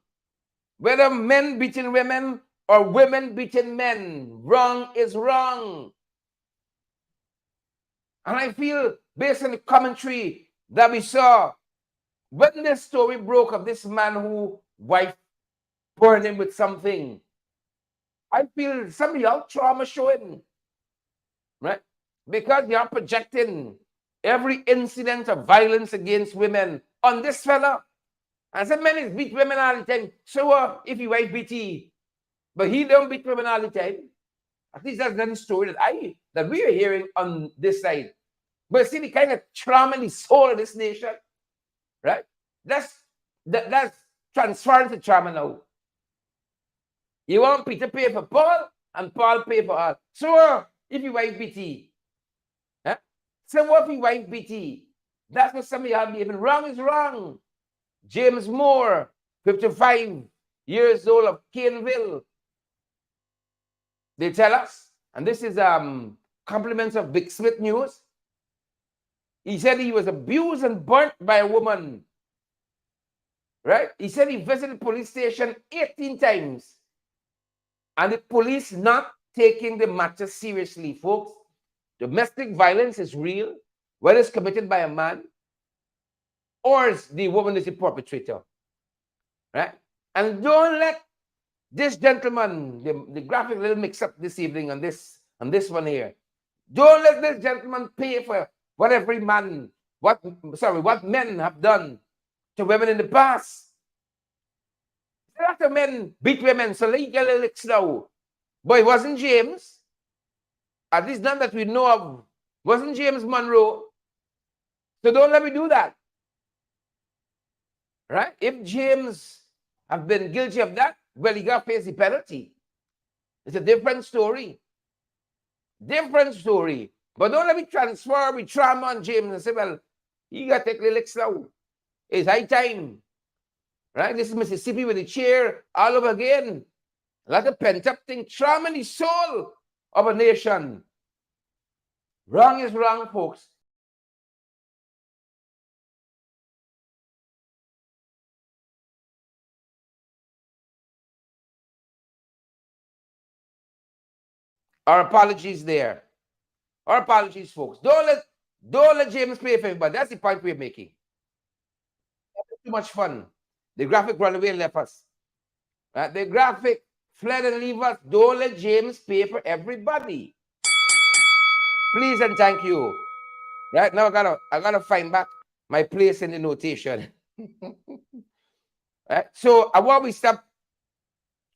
Whether men beating women or women beating men, wrong is wrong. And I feel, based on the commentary that we saw, when this story broke of this man who wife burned him with something, I feel some of y'all trauma showing, right? Because you're projecting every incident of violence against women on this fella. And some men is beat women all the time. So if your wife beat he, but he don't beat women all the time. At least that's not the story that we are hearing on this side. But see the kind of trauma in the soul of this nation, right? That's transferring to trauma now. You want Peter pay for Paul and Paul pay for all. So if your wife beat he, huh? So what if your wife beat he? That's what some of y'all behaving. Wrong is wrong. James Moore, 55 years old of Caneville. They tell us, and this is compliments of Big Smith News. He said he was abused and burnt by a woman. Right? He said he visited the police station 18 times. And the police not taking the matter seriously, folks. Domestic violence is real, whether it's committed by a man or the woman is the perpetrator. Right? And don't let this gentleman, the graphic little mix up this evening on this one here. Don't let this gentleman pay for what every man, what men have done to women in the past. A lot of men beat women, so let you get a little slow. But it wasn't James. At least none that we know of. Wasn't James Monroe. So don't let me do that. Right? If James have been guilty of that, well, he got to face the penalty. It's a different story. Different story. But don't let me transfer with trauma on James and say, well, you got to take a little slow. It's high time. Right? This is Mississippi with a chair all over again. A lot of pent-up thing, trauma in the soul of a nation. Wrong is wrong, folks. Our apologies there. Our apologies, folks. Don't let James pay for everybody. That's the point we're making. Too much fun. The graphic run away and left us. The graphic fled and leave us. Don't let James pay for everybody. Please and thank you. Right now, I gotta find back my place in the notation. Right? So I want we stop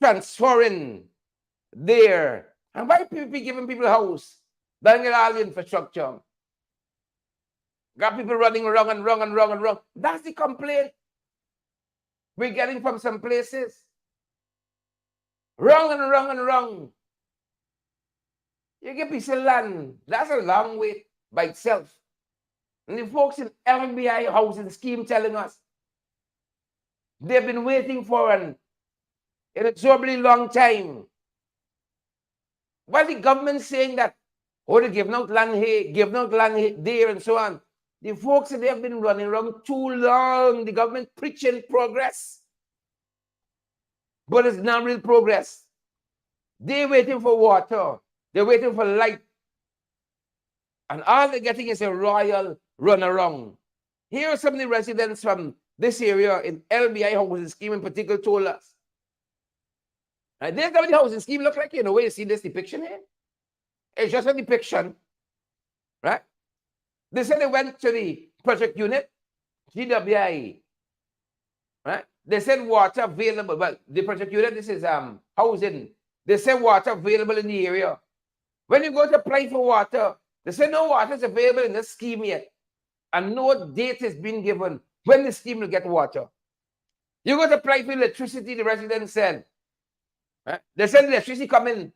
transferring there. And why people be giving people a house? Don't get all the infrastructure. Got people running wrong and wrong and wrong and wrong. That's the complaint we're getting from some places. Wrong and wrong and wrong. You get piece of land. That's a long way by itself. And the folks in LBI housing scheme telling us they've been waiting for an inexorably long time. While the government saying that, oh, they're giving out land here, giving out land here, there, and so on. The folks they have been running around too long. The government preaching progress. But it's not real progress. They're waiting for water. They're waiting for light. And all they're getting is a royal runaround. Here are some of the residents from this area in LBI housing scheme in particular told us. And this is what the housing scheme look like. You know, where you see this depiction here? It's just a depiction. Right? They said they went to the project unit, GWI. Right? They said water available. Well, the project unit, this is housing. They said water available in the area. When you go to apply for water, they say no water is available in this scheme yet. And no date has been given when the scheme will get water. You go to apply for electricity, the residents said. Right? They said electricity coming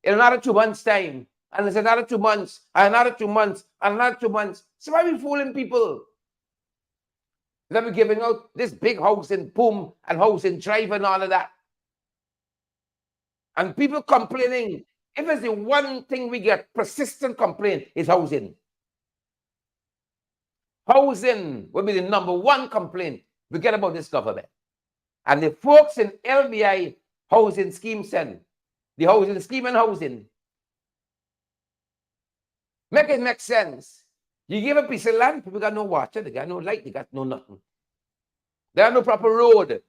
in another 2 months' time. And there's another 2 months, and another 2 months, and another 2 months. So why are we fooling people? They'll be giving out this big house in Boom and house in Drive and all of that. And people complaining. If it's the one thing we get persistent complaint is housing. Housing will be the number one complaint we get about this government. And the folks in LBI housing scheme said, the housing scheme and housing, make it make sense. You give a piece of land, people got no water, they got no light, they got no nothing. They have no proper road.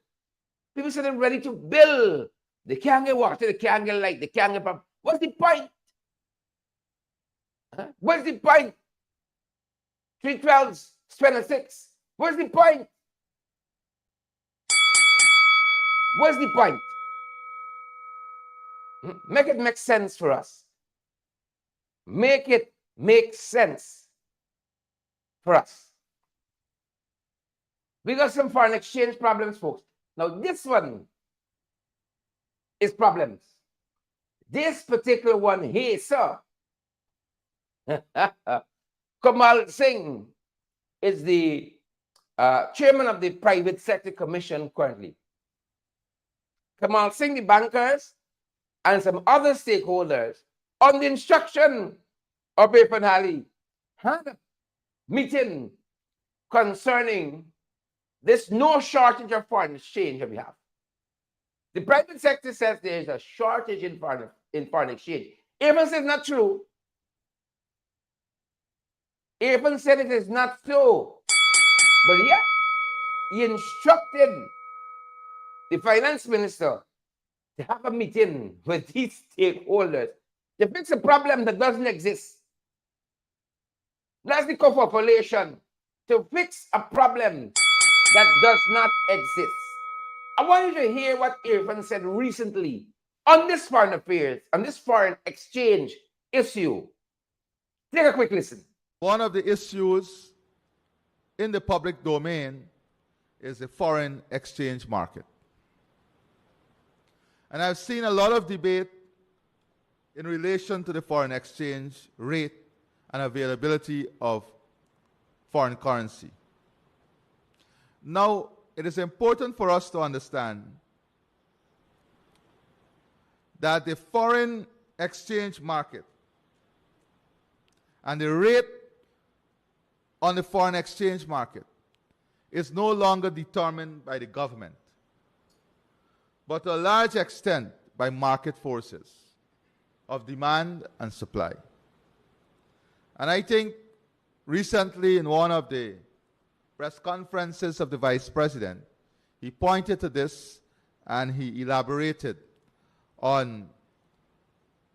People say they're ready to build. They can't get water, they can't get light, they can't get proper. What's the point? Huh? What's the point? 312s, 26. What's the point? What's the point? Make it make sense for us. Make it make sense for us. We got some foreign exchange problems, folks. Now, this one is problems. This particular one here, sir. Kamal Singh is the chairman of the Private Sector Commission currently. Kamal Singh, the bankers, and some other stakeholders, on the instruction of Irfan Ali, had a meeting concerning this no shortage of foreign exchange that we have. The private sector says there is a shortage in foreign exchange. Irfan said not true. Irfan said it is not so. But yet, he instructed the finance minister to have a meeting with these stakeholders to fix a problem that doesn't exist. That's the population, to fix a problem that does not exist. I want you to hear what Irfan said recently on this foreign affairs, on this foreign exchange issue. Take a quick listen. One of the issues in the public domain is the foreign exchange market. And I've seen a lot of debate in relation to the foreign exchange rate and availability of foreign currency. Now, it is important for us to understand that the foreign exchange market and the rate on the foreign exchange market is no longer determined by the government, but to a large extent by market forces. of demand and supply. And I think recently in one of the press conferences of the Vice President, he pointed to this and he elaborated on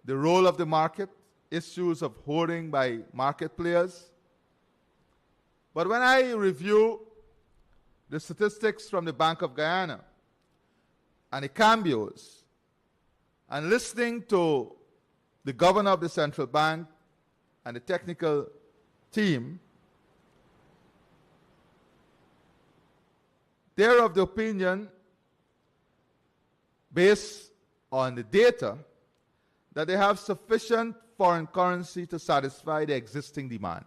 the role of the market, issues of hoarding by market players. But when I review the statistics from the Bank of Guyana and the cambios, and listening to the governor of the central bank and the technical team, they're of the opinion, based on the data, that they have sufficient foreign currency to satisfy the existing demand.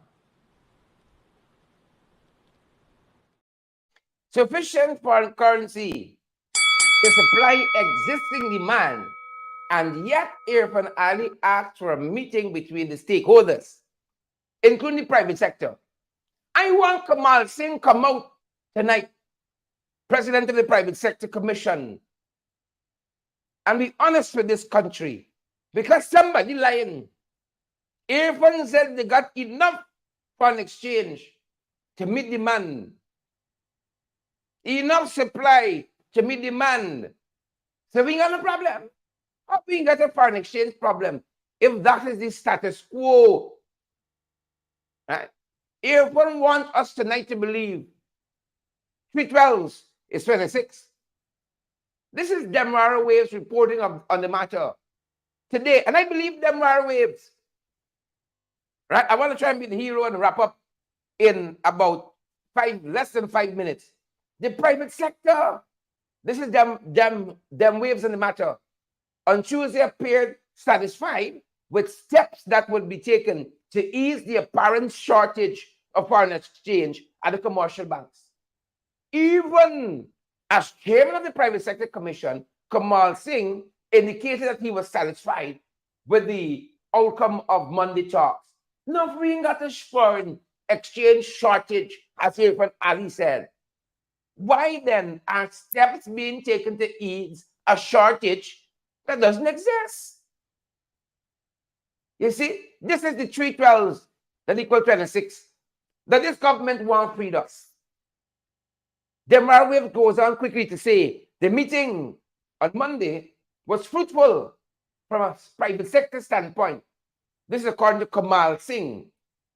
Sufficient foreign currency to supply existing demand, and yet Irfan Ali asked for a meeting between the stakeholders, including the private sector. I want Kamal Singh come out tonight, President of the Private Sector Commission, and be honest with this country, because somebody lying. Irfan said they got enough foreign exchange to meet demand, enough supply to meet demand. So we got a problem. How we got a foreign exchange problem if that is the status quo? Right? Irfan wants us tonight to believe 312 is 26. This is Demara Waves reporting on the matter today, and I believe Demara Waves. Right? I want to try and be the hero and wrap up in about less than 5 minutes. The private sector. This is them Waves in the matter. On Tuesday appeared satisfied with steps that would be taken to ease the apparent shortage of foreign exchange at the commercial banks. Even as chairman of the Private Sector Commission, Kamal Singh indicated that he was satisfied with the outcome of Monday talks. Now, if we ain't got a foreign exchange shortage, as Irfan Ali said, why then are steps being taken to ease a shortage that doesn't exist? You see, this is the 312s that equal 26 that this government wants freed us. Demar Wave goes on quickly to say the meeting on Monday was fruitful from a private sector standpoint. This is according to Kamal Singh.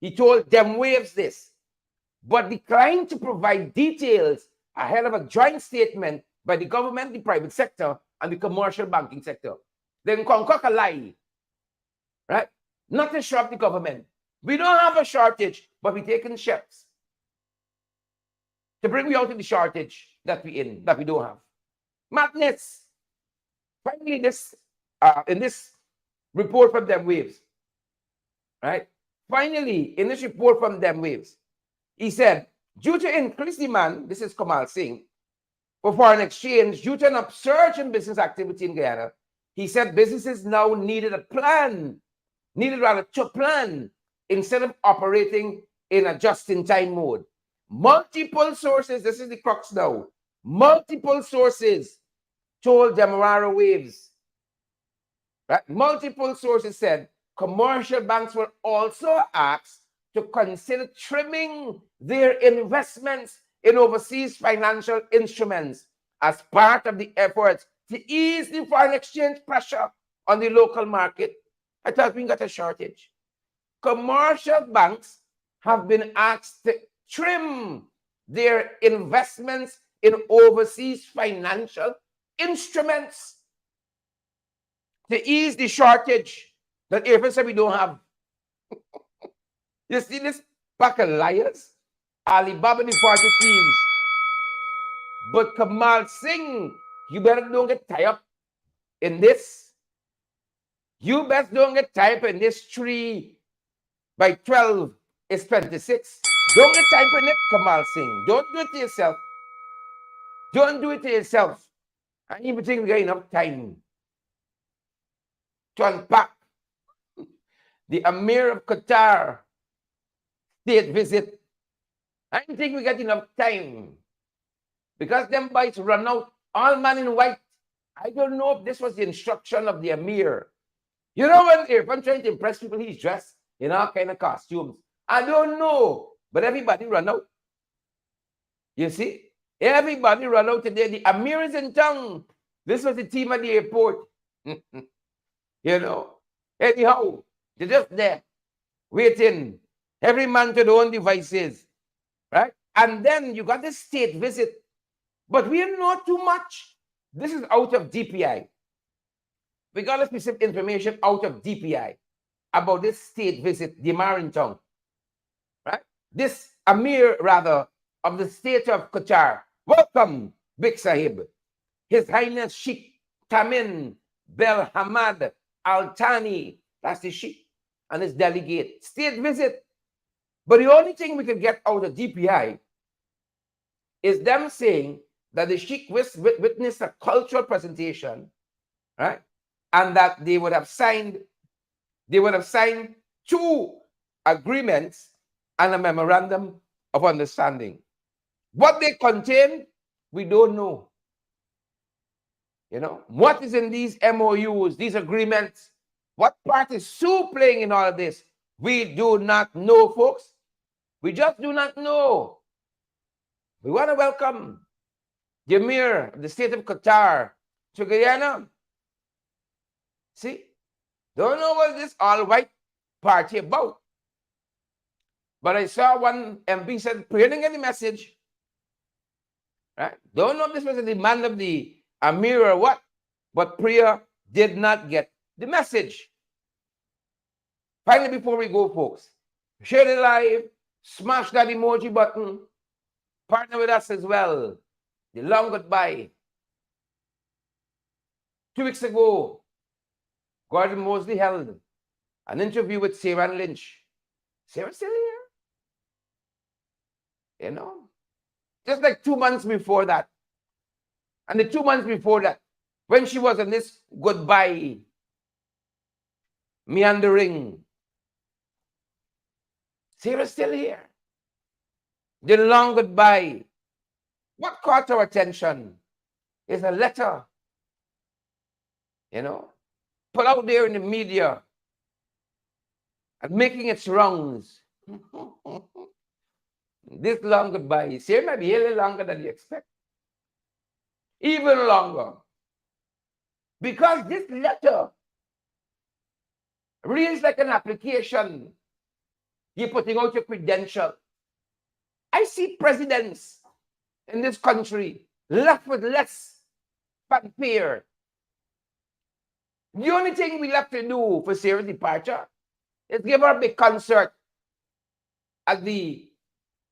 He told Dem Waves this, but declined to provide details ahead of a joint statement by the government, the private sector, and the commercial banking sector. Then concoct a lie, right? Not to shop the government. We don't have a shortage, but we're taking steps to bring me out of the shortage that we don't have. Madness. Finally, in this report from Dem Waves, right? Finally, in this report from Dem Waves, he said, due to increased demand, this is Kamal Singh, for foreign exchange, due to an upsurge in business activity in Guyana, he said businesses now needed to plan instead of operating in a just-in-time mode. Multiple sources, this is the crux now, multiple sources told Demerara Waves, right? Multiple sources said commercial banks were also asked to consider trimming their investments in overseas financial instruments as part of the efforts to ease the foreign exchange pressure on the local market. I thought we got a shortage. Commercial banks have been asked to trim their investments in overseas financial instruments to ease the shortage that Irfan said we don't have. You see this pack of liars? Alibaba and the 40 thieves. But Kamal Singh, you better don't get tied up in this. You best don't get tied up in this 3 by 12 is 26. Don't get tied up in it, Kamal Singh. Don't do it to yourself. Don't do it to yourself. I even think we got enough time to unpack the Amir of Qatar state visit. I don't think we got enough time because them bites run out. All man in white. I don't know if this was the instruction of the Amir You know, when if I'm trying to impress people, he's dressed in all kind of costumes. I don't know, but everybody run out. You see, everybody run out today. The Amir is in town. This was the team at the airport. You know, anyhow, they're just there waiting. Every man to their own devices, right? And then you got this state visit, but we know too much. This is out of DPI. We got a specific information out of DPI about this state visit, the Marintown, right? This Amir, rather, of the state of Qatar. Welcome, Big Sahib. His Highness Sheikh Tamim Bel Hamad Al Thani, that's the Sheikh, and his delegate. State visit. But the only thing we could get out of DPI is them saying that the Sheikh witnessed a cultural presentation, right? And that they would have signed 2 agreements and a memorandum of understanding. What they contain, we don't know. You know, what is in these MOUs, these agreements? What part is Sue playing in all of this? We do not know, folks. We just do not know. We want to welcome the Amir of the state of Qatar to Guyana. See, don't know what this all-white party about. But I saw one MP said, Priya didn't get the message. Right? Don't know if this was a demand of the Amir or what, but Priya did not get the message. Finally, before we go, folks, share the live, smash that emoji button, partner with us as well. The long goodbye. 2 weeks ago, Gordon Mosley held an interview with Sarah Lynch. Sarah's still here. You know? Just like 2 months before that. And the 2 months before that, when she was in this goodbye, meandering, Sarah's still here. The long goodbye. What caught our attention is a letter, you know, put out there in the media and making its rounds. This long goodbye. Sarah might be a little longer than you expect. Even longer. Because this letter reads like an application. You're putting out your credential. I see presidents in this country left with less fanfare. The only thing we left to do for Sarah's departure is give her a big concert at the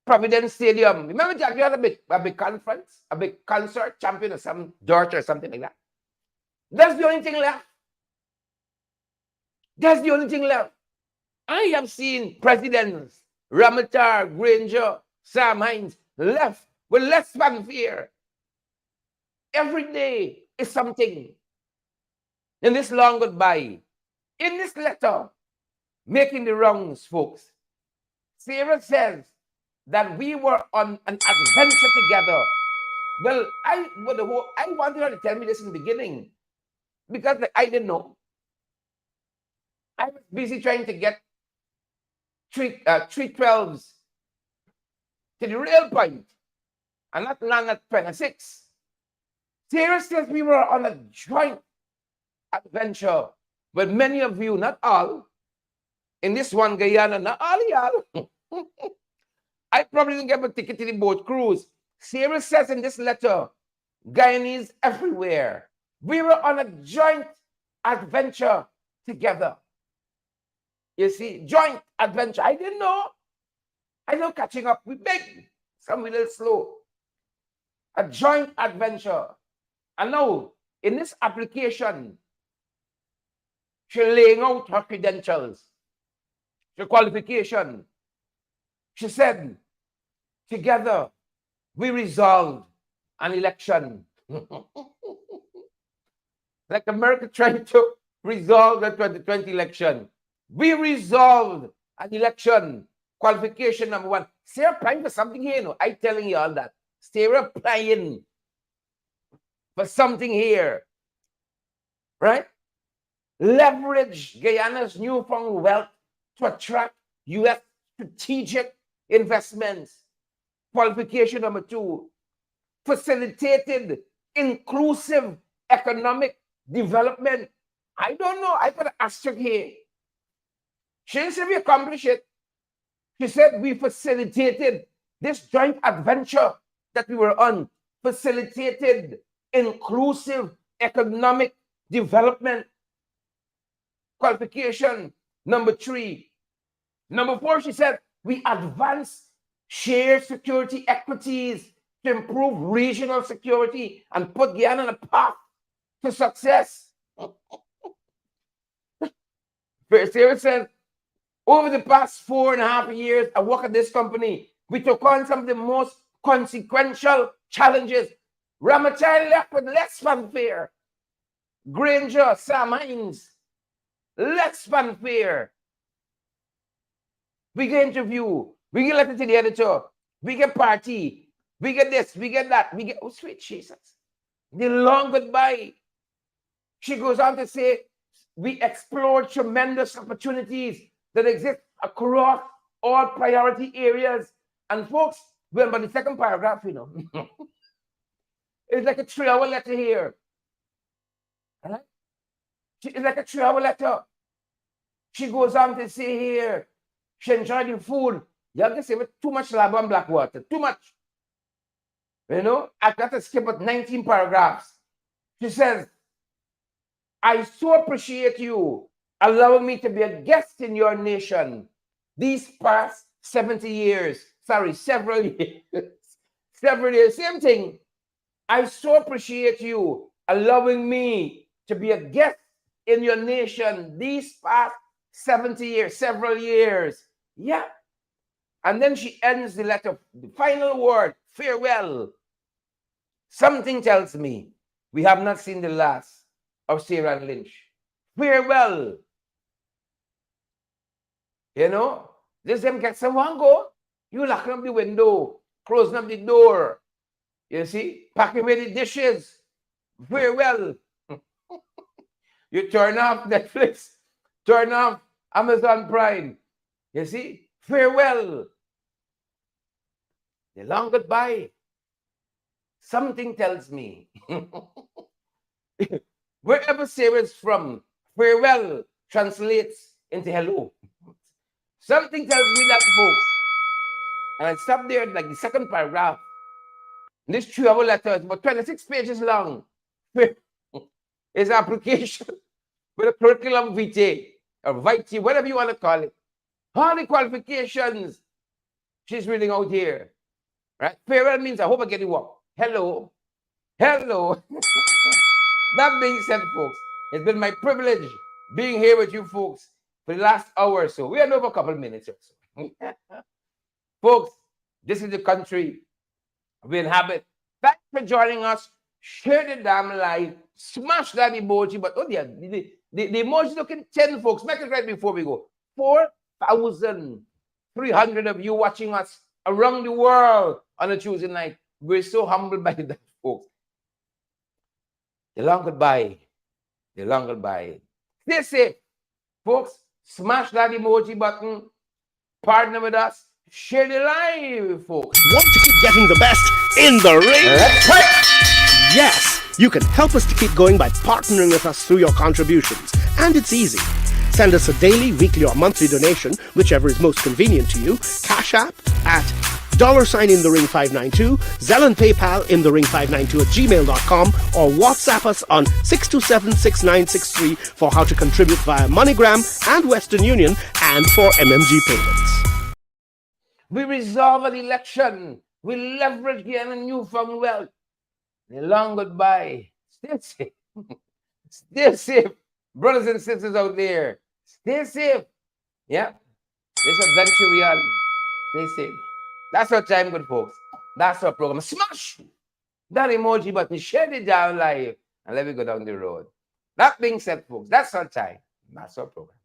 Providence Stadium. Remember, Jack, you had a big conference, a big concert, champion or some daughter or something like that. That's the only thing left. That's the only thing left. I have seen presidents, Ramatar, Granger, Sam Hines, left with less fanfare. Every day is something. In this long goodbye, in this letter, making the rounds, folks, Sarah says that we were on an adventure together. Well, I wanted her to tell me this in the beginning because I didn't know. I was busy trying to get 312s to the real point and not land at 26. Sarah says we were on a joint adventure with many of you, not all, in this one Guyana, not all y'all. I probably didn't get a ticket to the boat cruise. Sarah says in this letter, Guyanese everywhere. We were on a joint adventure together. You see, joint adventure. I didn't know. I know catching up. We big. Some a little slow. A joint adventure. And now, in this application, she's laying out her credentials, her qualification. She said, together, we resolved an election. Like America trying to resolve the 2020 election. We resolved an election. Qualification number 1. Sarah applying for something here, no? I'm telling you all that. Sarah applying for something here. Right? leverage Guyana's newfound wealth to attract U.S. strategic investments. Qualification number 2, facilitated inclusive economic development. I don't know. I put an asterisk here. She didn't say we accomplished it. She said we facilitated this joint adventure that we were on, facilitated inclusive economic development. Qualification number 3. Number 4, she said we advanced shared security equities to improve regional security and put Guyana on a path to success. Sarah said, over the past 4.5 years, I work at this company. We took on some of the most consequential challenges. Ramachai left with less fanfare. Granger, Sam Hines, less fanfare. We get interview. We get letter to the editor. We get party. We get this. We get that. We get, oh, sweet Jesus. The long goodbye. She goes on to say, we explored tremendous opportunities that exist across all priority areas. And folks, well, but the second paragraph, you know, it's like a 3-hour letter here. Right? It's like a 3-hour letter. She goes on to say here, she enjoyed the food. You can say with too much lab and black water, too much. You know, I got to skip at 19 paragraphs. She says, I so appreciate you allowing me to be a guest in your nation these past 70 years. Sorry, several years. Several years, same thing. I so appreciate you allowing me to be a guest in your nation these past 70 years, several years. Yeah. And then she ends the letter, the final word, farewell. Something tells me we have not seen the last of Sarah and Lynch. Farewell. You know, this them get someone go, you locking up the window, closing up the door. You see, packing away the dishes. Farewell. You turn off Netflix, turn off Amazon Prime. You see, farewell. The long goodbye. Something tells me, wherever Sarah's from, farewell translates into hello. Something tells me that, folks. And I stopped there, like the second paragraph. This 3-hour letter is about 26 pages long. It's an application with a curriculum vitae, or vitae, whatever you want to call it. All the qualifications she's reading out here. Right? Farewell means I hope I get it work. Hello. Hello. That being said, folks, it's been my privilege being here with you folks for the last hour or so. We are over a couple minutes or so. Folks, this is the country we inhabit. Thanks for joining us. Share the damn live. Smash that emoji. But oh dear, the emoji looking 10, folks. Make it right before we go. 4,300 of you watching us around the world on a Tuesday night. We're so humbled by that, folks. The long goodbye. The long goodbye. Stay safe, folks. Smash that emoji button. Partner with us. Share the live, folks. Want to keep getting the best in the ring? Let's fight! Yes, you can help us to keep going by partnering with us through your contributions. And it's easy. Send us a daily, weekly, or monthly donation, whichever is most convenient to you. Cash App at $in-the-ring592, Zelle and PayPal in-the-ring592@gmail.com, or WhatsApp us on 627-6963 for how to contribute via MoneyGram and Western Union and for MMG payments. We resolve an election. We leverage the newfound wealth. The long goodbye. Stay safe. Stay safe. Brothers and sisters out there. Stay safe. Yeah. This adventure we are. Stay safe. That's our time, good folks. That's our program. Smash that emoji button. Share it down live. And let me go down the road. That being said, folks, that's our time. That's our program.